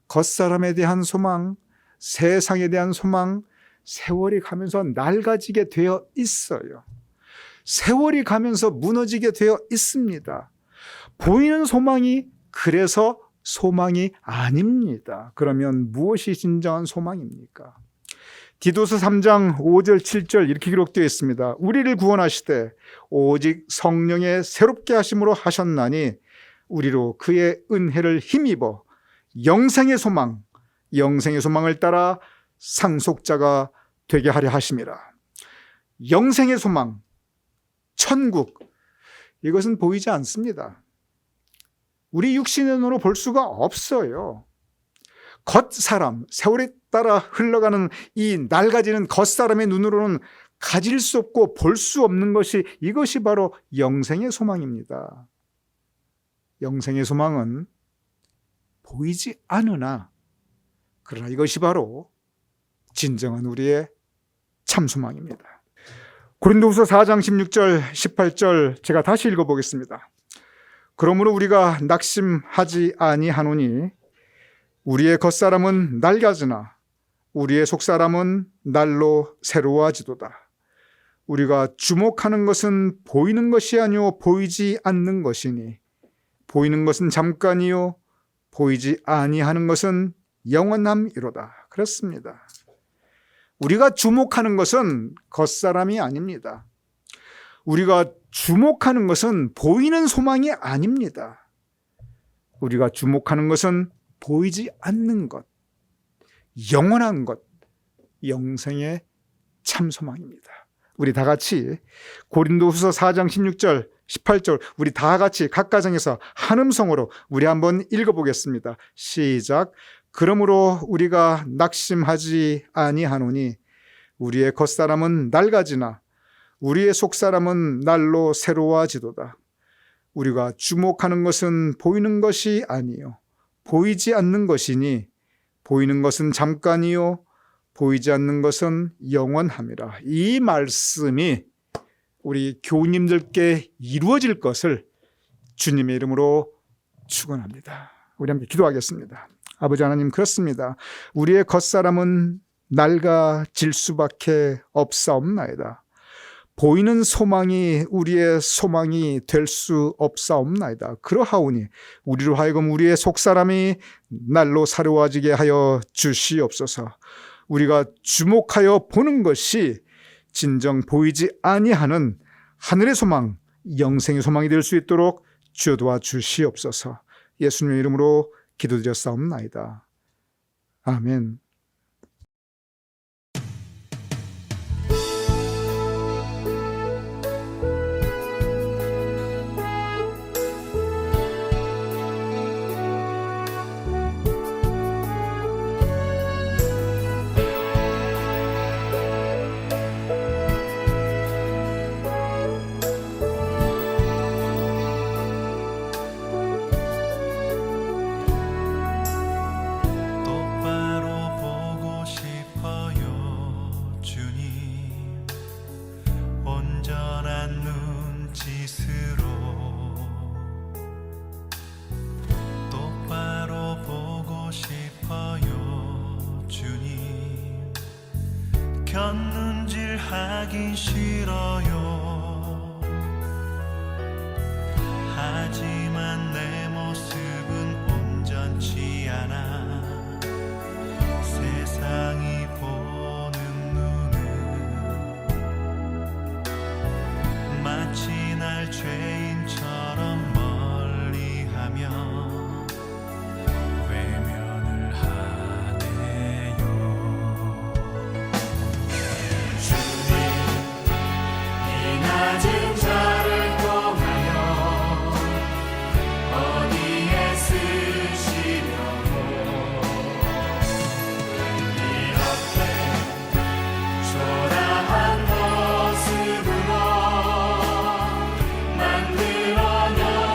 겉사람에 대한 소망, 세상에 대한 소망, 세월이 가면서 낡아지게 되어 있어요. 세월이 가면서 무너지게 되어 있습니다. 보이는 소망이 그래서 소망이 아닙니다. 그러면 무엇이 진정한 소망입니까? 디도서 3장 5절 7절 이렇게 기록되어 있습니다. 우리를 구원하시되 오직 성령의 새롭게 하심으로 하셨나니 우리로 그의 은혜를 힘입어 영생의 소망을 따라 상속자가 되게 하려 하심이라. 영생의 소망, 천국, 이것은 보이지 않습니다. 우리 육신의 눈으로 볼 수가 없어요. 겉사람, 세월에 따라 흘러가는 이 낡아지는 겉사람의 눈으로는 가질 수 없고 볼 수 없는 것이, 이것이 바로 영생의 소망입니다. 영생의 소망은 보이지 않으나, 그러나 이것이 바로 진정한 우리의 참 소망입니다. 고린도후서 4장 16절 18절 제가 다시 읽어보겠습니다. 그러므로 우리가 낙심하지 아니하노니 우리의 겉사람은 낡아지나 우리의 속사람은 날로 새로워지도다. 우리가 주목하는 것은 보이는 것이 아니요 보이지 않는 것이니 보이는 것은 잠깐이요 보이지 아니하는 것은 영원함이로다. 그렇습니다. 우리가 주목하는 것은 겉사람이 아닙니다. 우리가 주목하는 것은 보이는 소망이 아닙니다. 우리가 주목하는 것은 보이지 않는 것, 영원한 것, 영생의 참 소망입니다. 우리 다 같이 고린도후서 4장 16절 18절 우리 다 같이 각 가정에서 한 음성으로 우리 한번 읽어보겠습니다. 시작. 그러므로 우리가 낙심하지 아니하노니 우리의 겉사람은 낡아지나 우리의 속사람은 날로 새로워지도다. 우리가 주목하는 것은 보이는 것이 아니요 보이지 않는 것이니 보이는 것은 잠깐이요 보이지 않는 것은 영원함이라. 이 말씀이 우리 교우님들께 이루어질 것을 주님의 이름으로 축원합니다. 우리 함께 기도하겠습니다. 아버지 하나님, 그렇습니다. 우리의 겉사람은 낡아질 수밖에 없사옵나이다. 보이는 소망이 우리의 소망이 될 수 없사옵나이다. 그러하오니 우리로 하여금 우리의 속사람이 날로 사로워지게 하여 주시옵소서. 우리가 주목하여 보는 것이 진정 보이지 아니하는 하늘의 소망, 영생의 소망이 될 수 있도록 주여 도와 주시옵소서. 예수님의 이름으로 기도드렸사옵나이다. 아멘.
똑바로 보고 싶어요 주님 온전한 눈짓으로 똑바로 보고 싶어요 주님 곁눈질 하긴 싫어요 하지만 내 모습은 온전치 않아 세상이 보는 눈은 마치 날 죄인처럼 멀리하며 외면을 하네요 주님 이 낮은 자를 통하여 어디에 쓰시려고 이렇게 초라한 모습으로 만들어 놓으셨나요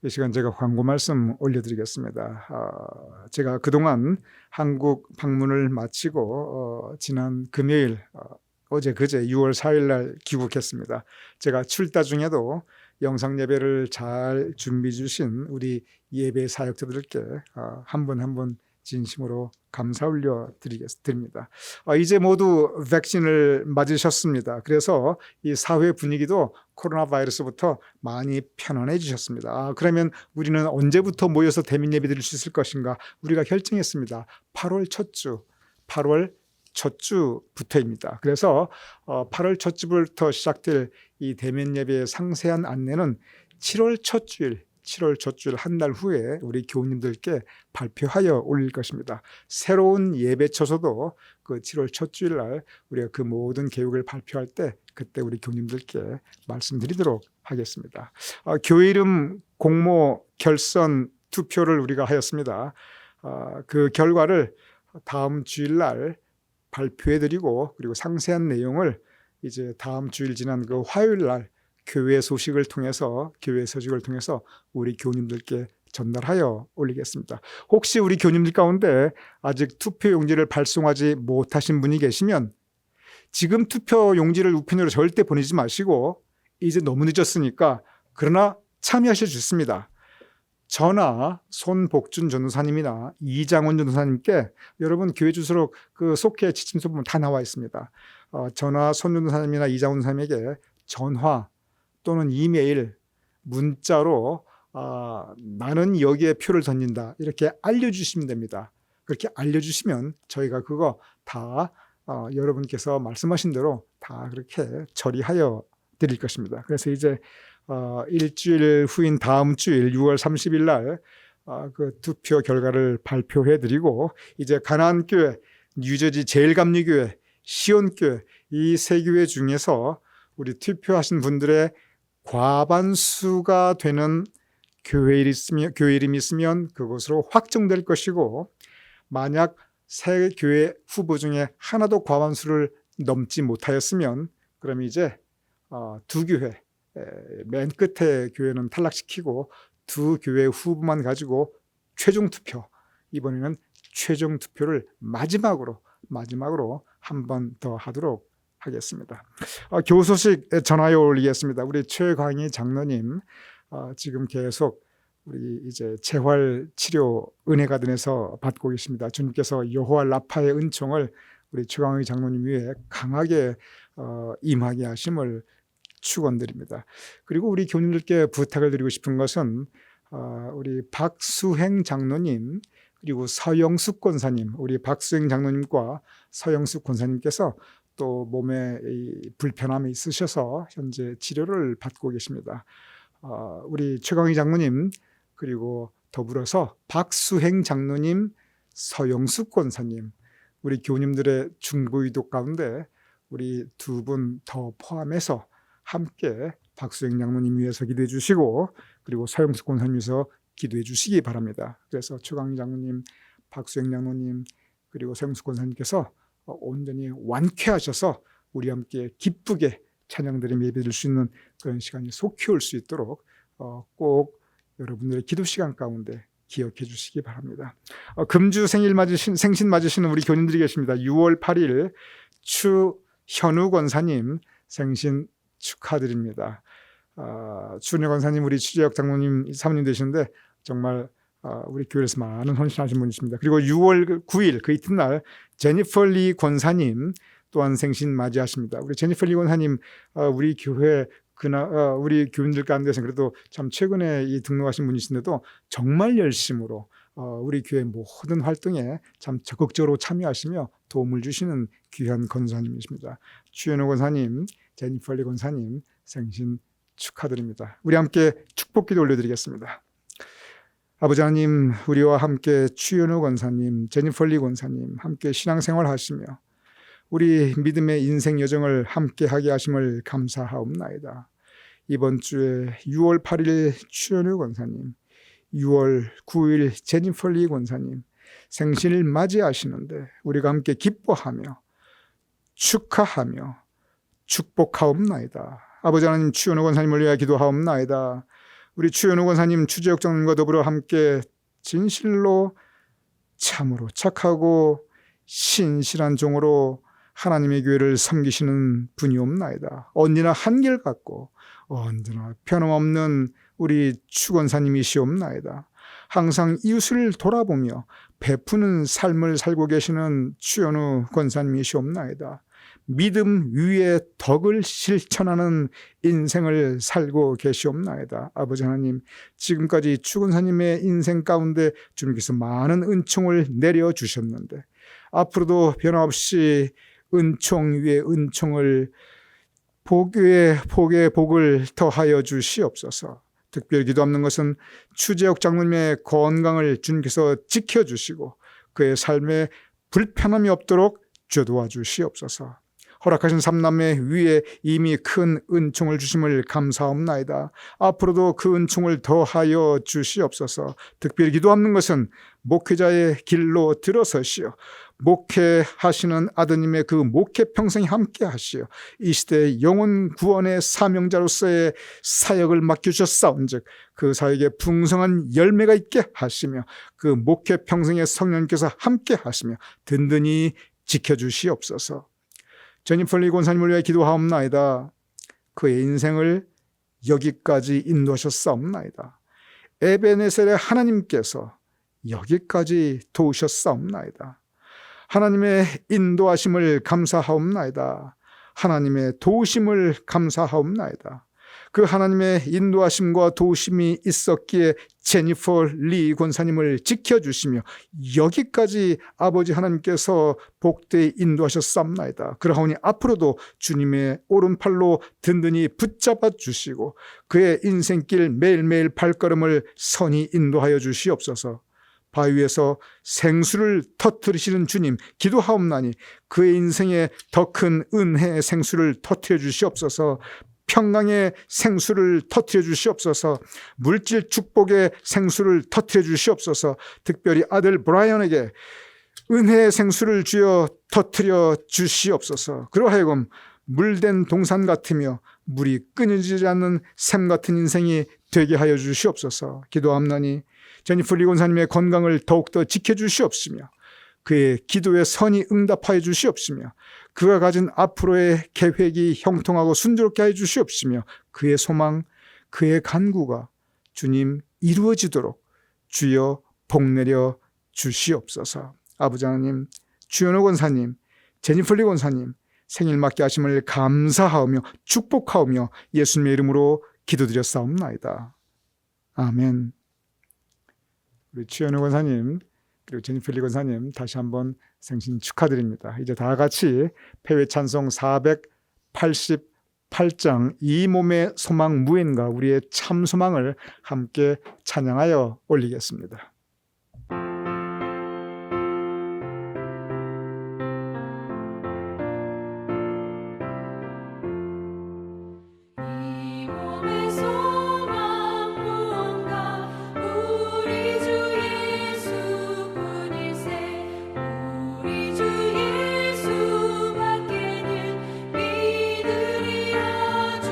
이 시간 제가 광고 말씀 올려드리겠습니다. 제가 그동안 한국 방문을 마치고 지난 금요일 어제 그제 6월 4일 날 귀국했습니다. 제가 출타 중에도 영상 예배를 잘 준비해 주신 우리 예배 사역자들께 한 분 한 분 진심으로 감사 올려드립니다. 이제 모두 백신을 맞으셨습니다. 그래서 이 사회 분위기도 코로나 바이러스부터 많이 편안해지셨습니다. 그러면 우리는 언제부터 모여서 대면 예배 드릴 수 있을 것인가? 우리가 결정했습니다. 8월 첫 주, 8월 첫 주부터입니다. 그래서 8월 첫 주부터 시작될 이 대면 예배의 상세한 안내는 7월 첫 주일 한 달 후에 우리 교우님들께 발표하여 올릴 것입니다. 새로운 예배처소도 그 7월 첫 주일 날 우리가 그 모든 계획을 발표할 때 그때 우리 교우님들께 말씀드리도록 하겠습니다. 교회 이름 공모 결선 투표를 우리가 하였습니다. 그 결과를 다음 주일 날 발표해드리고 그리고 상세한 내용을 이제 다음 주일 지난 그 화요일 날 교회 소식을 통해서 교회 소식을 통해서 우리 교우님들께 전달하여 올리겠습니다. 혹시 우리 교우님들 가운데 아직 투표 용지를 발송하지 못하신 분이 계시면 지금 투표 용지를 우편으로 절대 보내지 마시고 이제 너무 늦었으니까 그러나 참여하실 수 있습니다. 저나 손복준 전도사님이나 이장훈 전도사님께 여러분 교회 주소로 그 속해 지침서 보면 다 나와 있습니다. 저나 손 전도사님이나 이장훈 전도사님에게 전화 또는 이메일, 문자로 나는 여기에 표를 던진다 이렇게 알려주시면 됩니다. 그렇게 알려주시면 저희가 그거 다 여러분께서 말씀하신 대로 다 그렇게 처리하여 드릴 것입니다. 그래서 이제 일주일 후인 다음 주일 6월 30일 날 그 투표 결과를 발표해 드리고 이제 가나안교회, 뉴저지 제일감리교회, 시온교회 이 세 교회 중에서 우리 투표하신 분들의 과반수가 되는 교회 이름이 있으면 그것으로 확정될 것이고 만약 세 교회 후보 중에 하나도 과반수를 넘지 못하였으면 그럼 이제 두 교회 맨 끝에 교회는 탈락시키고 두 교회 후보만 가지고 최종 투표 이번에는 최종 투표를 마지막으로 한 번 더 하도록 하겠습니다. 교우 소식 전하여 올리겠습니다. 우리 최광희 장로님 지금 계속 우리 이제 재활 치료 은혜가든에서 받고 계십니다. 주님께서 여호와 라파의 은총을 우리 최광희 장로님 위에 강하게 임하게 하심을 축원드립니다. 그리고 우리 교우님들께 부탁을 드리고 싶은 것은 우리 박수행 장로님 그리고 서영숙 권사님, 우리 박수행 장로님과 서영숙 권사님께서 또 몸에 불편함이 있으셔서 현재 치료를 받고 계십니다. 우리 최광희 장로님 그리고 더불어서 박수행 장로님, 서영숙 권사님, 우리 교우님들의 중보기도 가운데 우리 두 분 더 포함해서 함께 박수행 장로님 위해서 기도해 주시고 그리고 서영숙 권사님 위해서 기도해 주시기 바랍니다. 그래서 최광희 장로님, 박수행 장로님 그리고 서영숙 권사님께서 온전히 완쾌하셔서 우리 함께 기쁘게 찬양드리며 예배드릴 수 있는 그런 시간이 속히 올 수 있도록 꼭 여러분들의 기도 시간 가운데 기억해 주시기 바랍니다. 금주 생신 맞으시는 우리 교님들이 계십니다. 6월 8일 추현우 권사님 생신 축하드립니다. 추현우 권사님 우리 추재혁 장로님 사모님 되시는데 정말 우리 교회에서 많은 헌신하신 분이십니다. 그리고 6월 9일 그 이튿날 제니퍼 리 권사님 또한 생신 맞이하십니다. 우리 제니퍼 리 권사님 우리 교회 우리 교인들 가운데서 그래도 참 최근에 등록하신 분이신데도 정말 열심으로 우리 교회 모든 활동에 참 적극적으로 참여하시며 도움을 주시는 귀한 권사님이십니다. 추현우 권사님, 제니퍼 리 권사님 생신 축하드립니다. 우리 함께 축복기도 올려드리겠습니다. 아버지 하나님, 우리와 함께 추현우 권사님, 제니퍼 리 권사님 함께 신앙생활 하시며 우리 믿음의 인생 여정을 함께 하게 하심을 감사하옵나이다. 이번 주에 6월 8일 추현우 권사님, 6월 9일 제니퍼 리 권사님 생신을 맞이하시는데 우리가 함께 기뻐하며 축하하며 축복하옵나이다. 아버지 하나님, 추현우 권사님을 위하여 기도하옵나이다. 우리 추현우 권사님, 추재혁 장로님과 더불어 함께 진실로 참으로 착하고 신실한 종으로 하나님의 교회를 섬기시는 분이 없나이다. 언제나 한결같고 언제나 변함없는 우리 추 권사님이시옵나이다. 항상 이웃을 돌아보며 베푸는 삶을 살고 계시는 추현우 권사님이시옵나이다. 믿음 위에 덕을 실천하는 인생을 살고 계시옵나이다. 아버지 하나님, 지금까지 추 권사님의 인생 가운데 주님께서 많은 은총을 내려주셨는데 앞으로도 변함없이 은총 위에 은총을, 복 위에 복에 복을 더하여 주시옵소서. 특별히 기도하는 것은 추재혁 장로님의 건강을 주님께서 지켜주시고 그의 삶에 불편함이 없도록 주도와 주시옵소서. 허락하신 삼남매 위에 이미 큰 은총을 주심을 감사합나이다. 앞으로도 그 은총을 더하여 주시옵소서. 특별히 기도하는 것은 목회자의 길로 들어서시오. 목회하시는 아드님의 그 목회 평생에 함께 하시어 이 시대의 영혼 구원의 사명자로서의 사역을 맡겨주셨사온즉 그 사역에 풍성한 열매가 있게 하시며 그 목회 평생의 성령님께서 함께 하시며 든든히 지켜주시옵소서. 제니펄 리 권사님을 위해 기도하옵나이다. 그의 인생을 여기까지 인도하셨사옵나이다. 에베네셀의 하나님께서 여기까지 도우셨사옵나이다. 하나님의 인도하심을 감사하옵나이다. 하나님의 도우심을 감사하옵나이다. 그 하나님의 인도하심과 도우심이 있었기에 제니퍼 리 권사님을 지켜주시며 여기까지 아버지 하나님께서 복되이 인도하셨사옵나이다. 그러하오니 앞으로도 주님의 오른팔로 든든히 붙잡아 주시고 그의 인생길 매일매일 발걸음을 선히 인도하여 주시옵소서. 바위 위에서 생수를 터뜨리시는 주님 기도하옵나니 그의 인생에 더 큰 은혜의 생수를 터뜨려 주시옵소서. 평강의 생수를 터뜨려 주시옵소서. 물질 축복의 생수를 터뜨려 주시옵소서. 특별히 아들 브라이언에게 은혜의 생수를 주어 터뜨려 주시옵소서. 그러하여금 물된 동산 같으며 물이 끊이지 않는 샘 같은 인생이 되게 하여 주시옵소서. 기도합나니 제니퍼 리 권사님의 건강을 더욱더 지켜주시옵시며 그의 기도에 선히 응답하여 주시옵시며 그가 가진 앞으로의 계획이 형통하고 순조롭게 하여 주시옵시며 그의 소망, 그의 간구가 주님 이루어지도록 주여 복내려 주시옵소서. 아버지 하나님, 주현호 권사님, 제니퍼 리 권사님 생일 맞게 하심을 감사하오며 축복하오며 예수님의 이름으로 기도드렸사옵나이다. 아멘. 우리 추현우 권사님 그리고 제니퍼 리 권사님 다시 한번 생신 축하드립니다. 이제 다 같이 폐회 찬송 488장 이 몸의 소망 무인과 우리의 참 소망을 함께 찬양하여 올리겠습니다.
이 몸의 소망 무언가 우리 주 예수뿐일세 우리 주 예수밖에는 믿으리 아주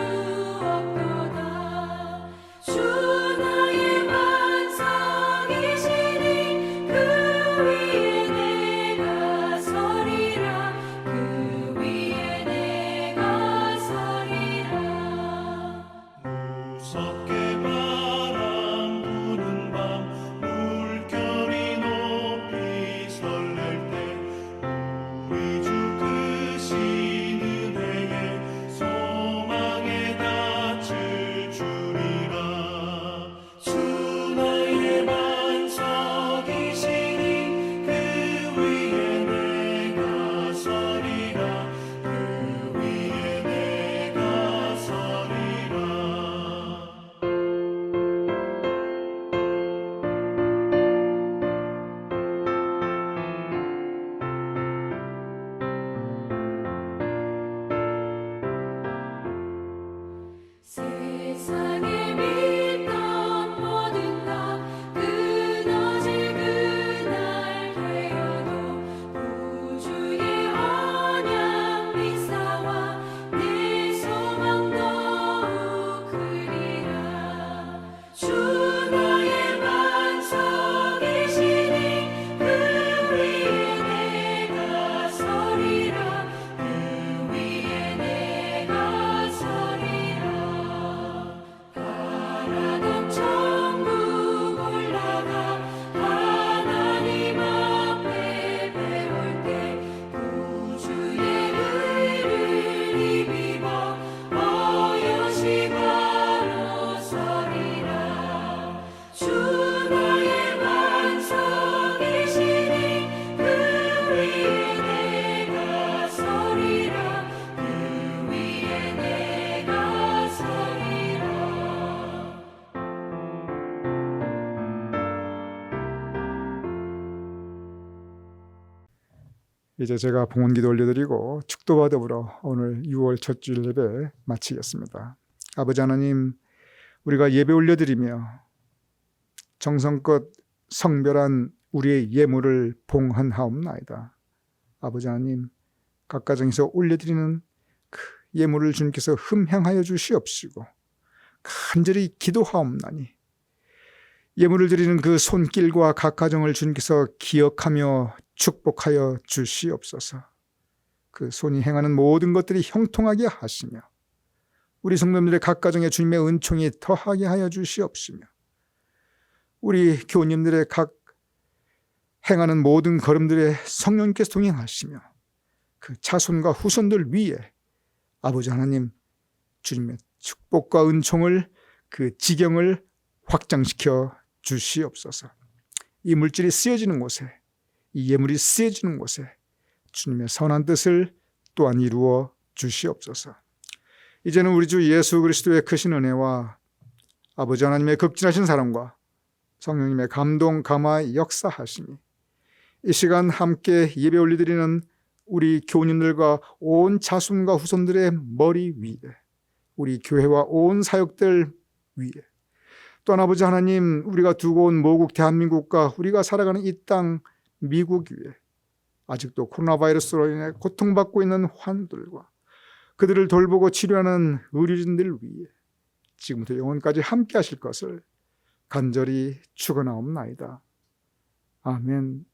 없도다 주 나의 반석이시니
이제 제가 봉헌기도 올려드리고 축도와 더불어 오늘 6월 첫 주일 예배 마치겠습니다. 아버지 하나님, 우리가 예배 올려드리며 정성껏 성별한 우리의 예물을 봉헌하옵나이다. 아버지 하나님, 각 가정에서 올려드리는 그 예물을 주님께서 흠향하여 주시옵시고 간절히 기도하옵나니 예물을 드리는 그 손길과 각 가정을 주님께서 기억하며 축복하여 주시옵소서. 그 손이 행하는 모든 것들이 형통하게 하시며 우리 성도님들의 각 가정에 주님의 은총이 더하게 하여 주시옵시며 우리 교우님들의 각 행하는 모든 걸음들에 성령님께서 동행하시며 그 자손과 후손들 위에 아버지 하나님 주님의 축복과 은총을 그 지경을 확장시켜 주시옵소서. 이 물질이 쓰여지는 곳에, 이 예물이 쓰여지는 곳에 주님의 선한 뜻을 또한 이루어 주시옵소서. 이제는 우리 주 예수 그리스도의 크신 은혜와 아버지 하나님의 극진하신 사랑과 성령님의 감동 감화 역사하심이 이 시간 함께 예배 올려드리는 우리 교우님들과 온 자손과 후손들의 머리 위에, 우리 교회와 온 사역들 위에, 또한 아버지 하나님 우리가 두고 온 모국 대한민국과 우리가 살아가는 이 땅 미국 위에 아직도 코로나 바이러스로 인해 고통받고 있는 환우들과 그들을 돌보고 치료하는 의료진들 위에 지금부터 영원까지 함께 하실 것을 간절히 축원하옵나이다. 아멘.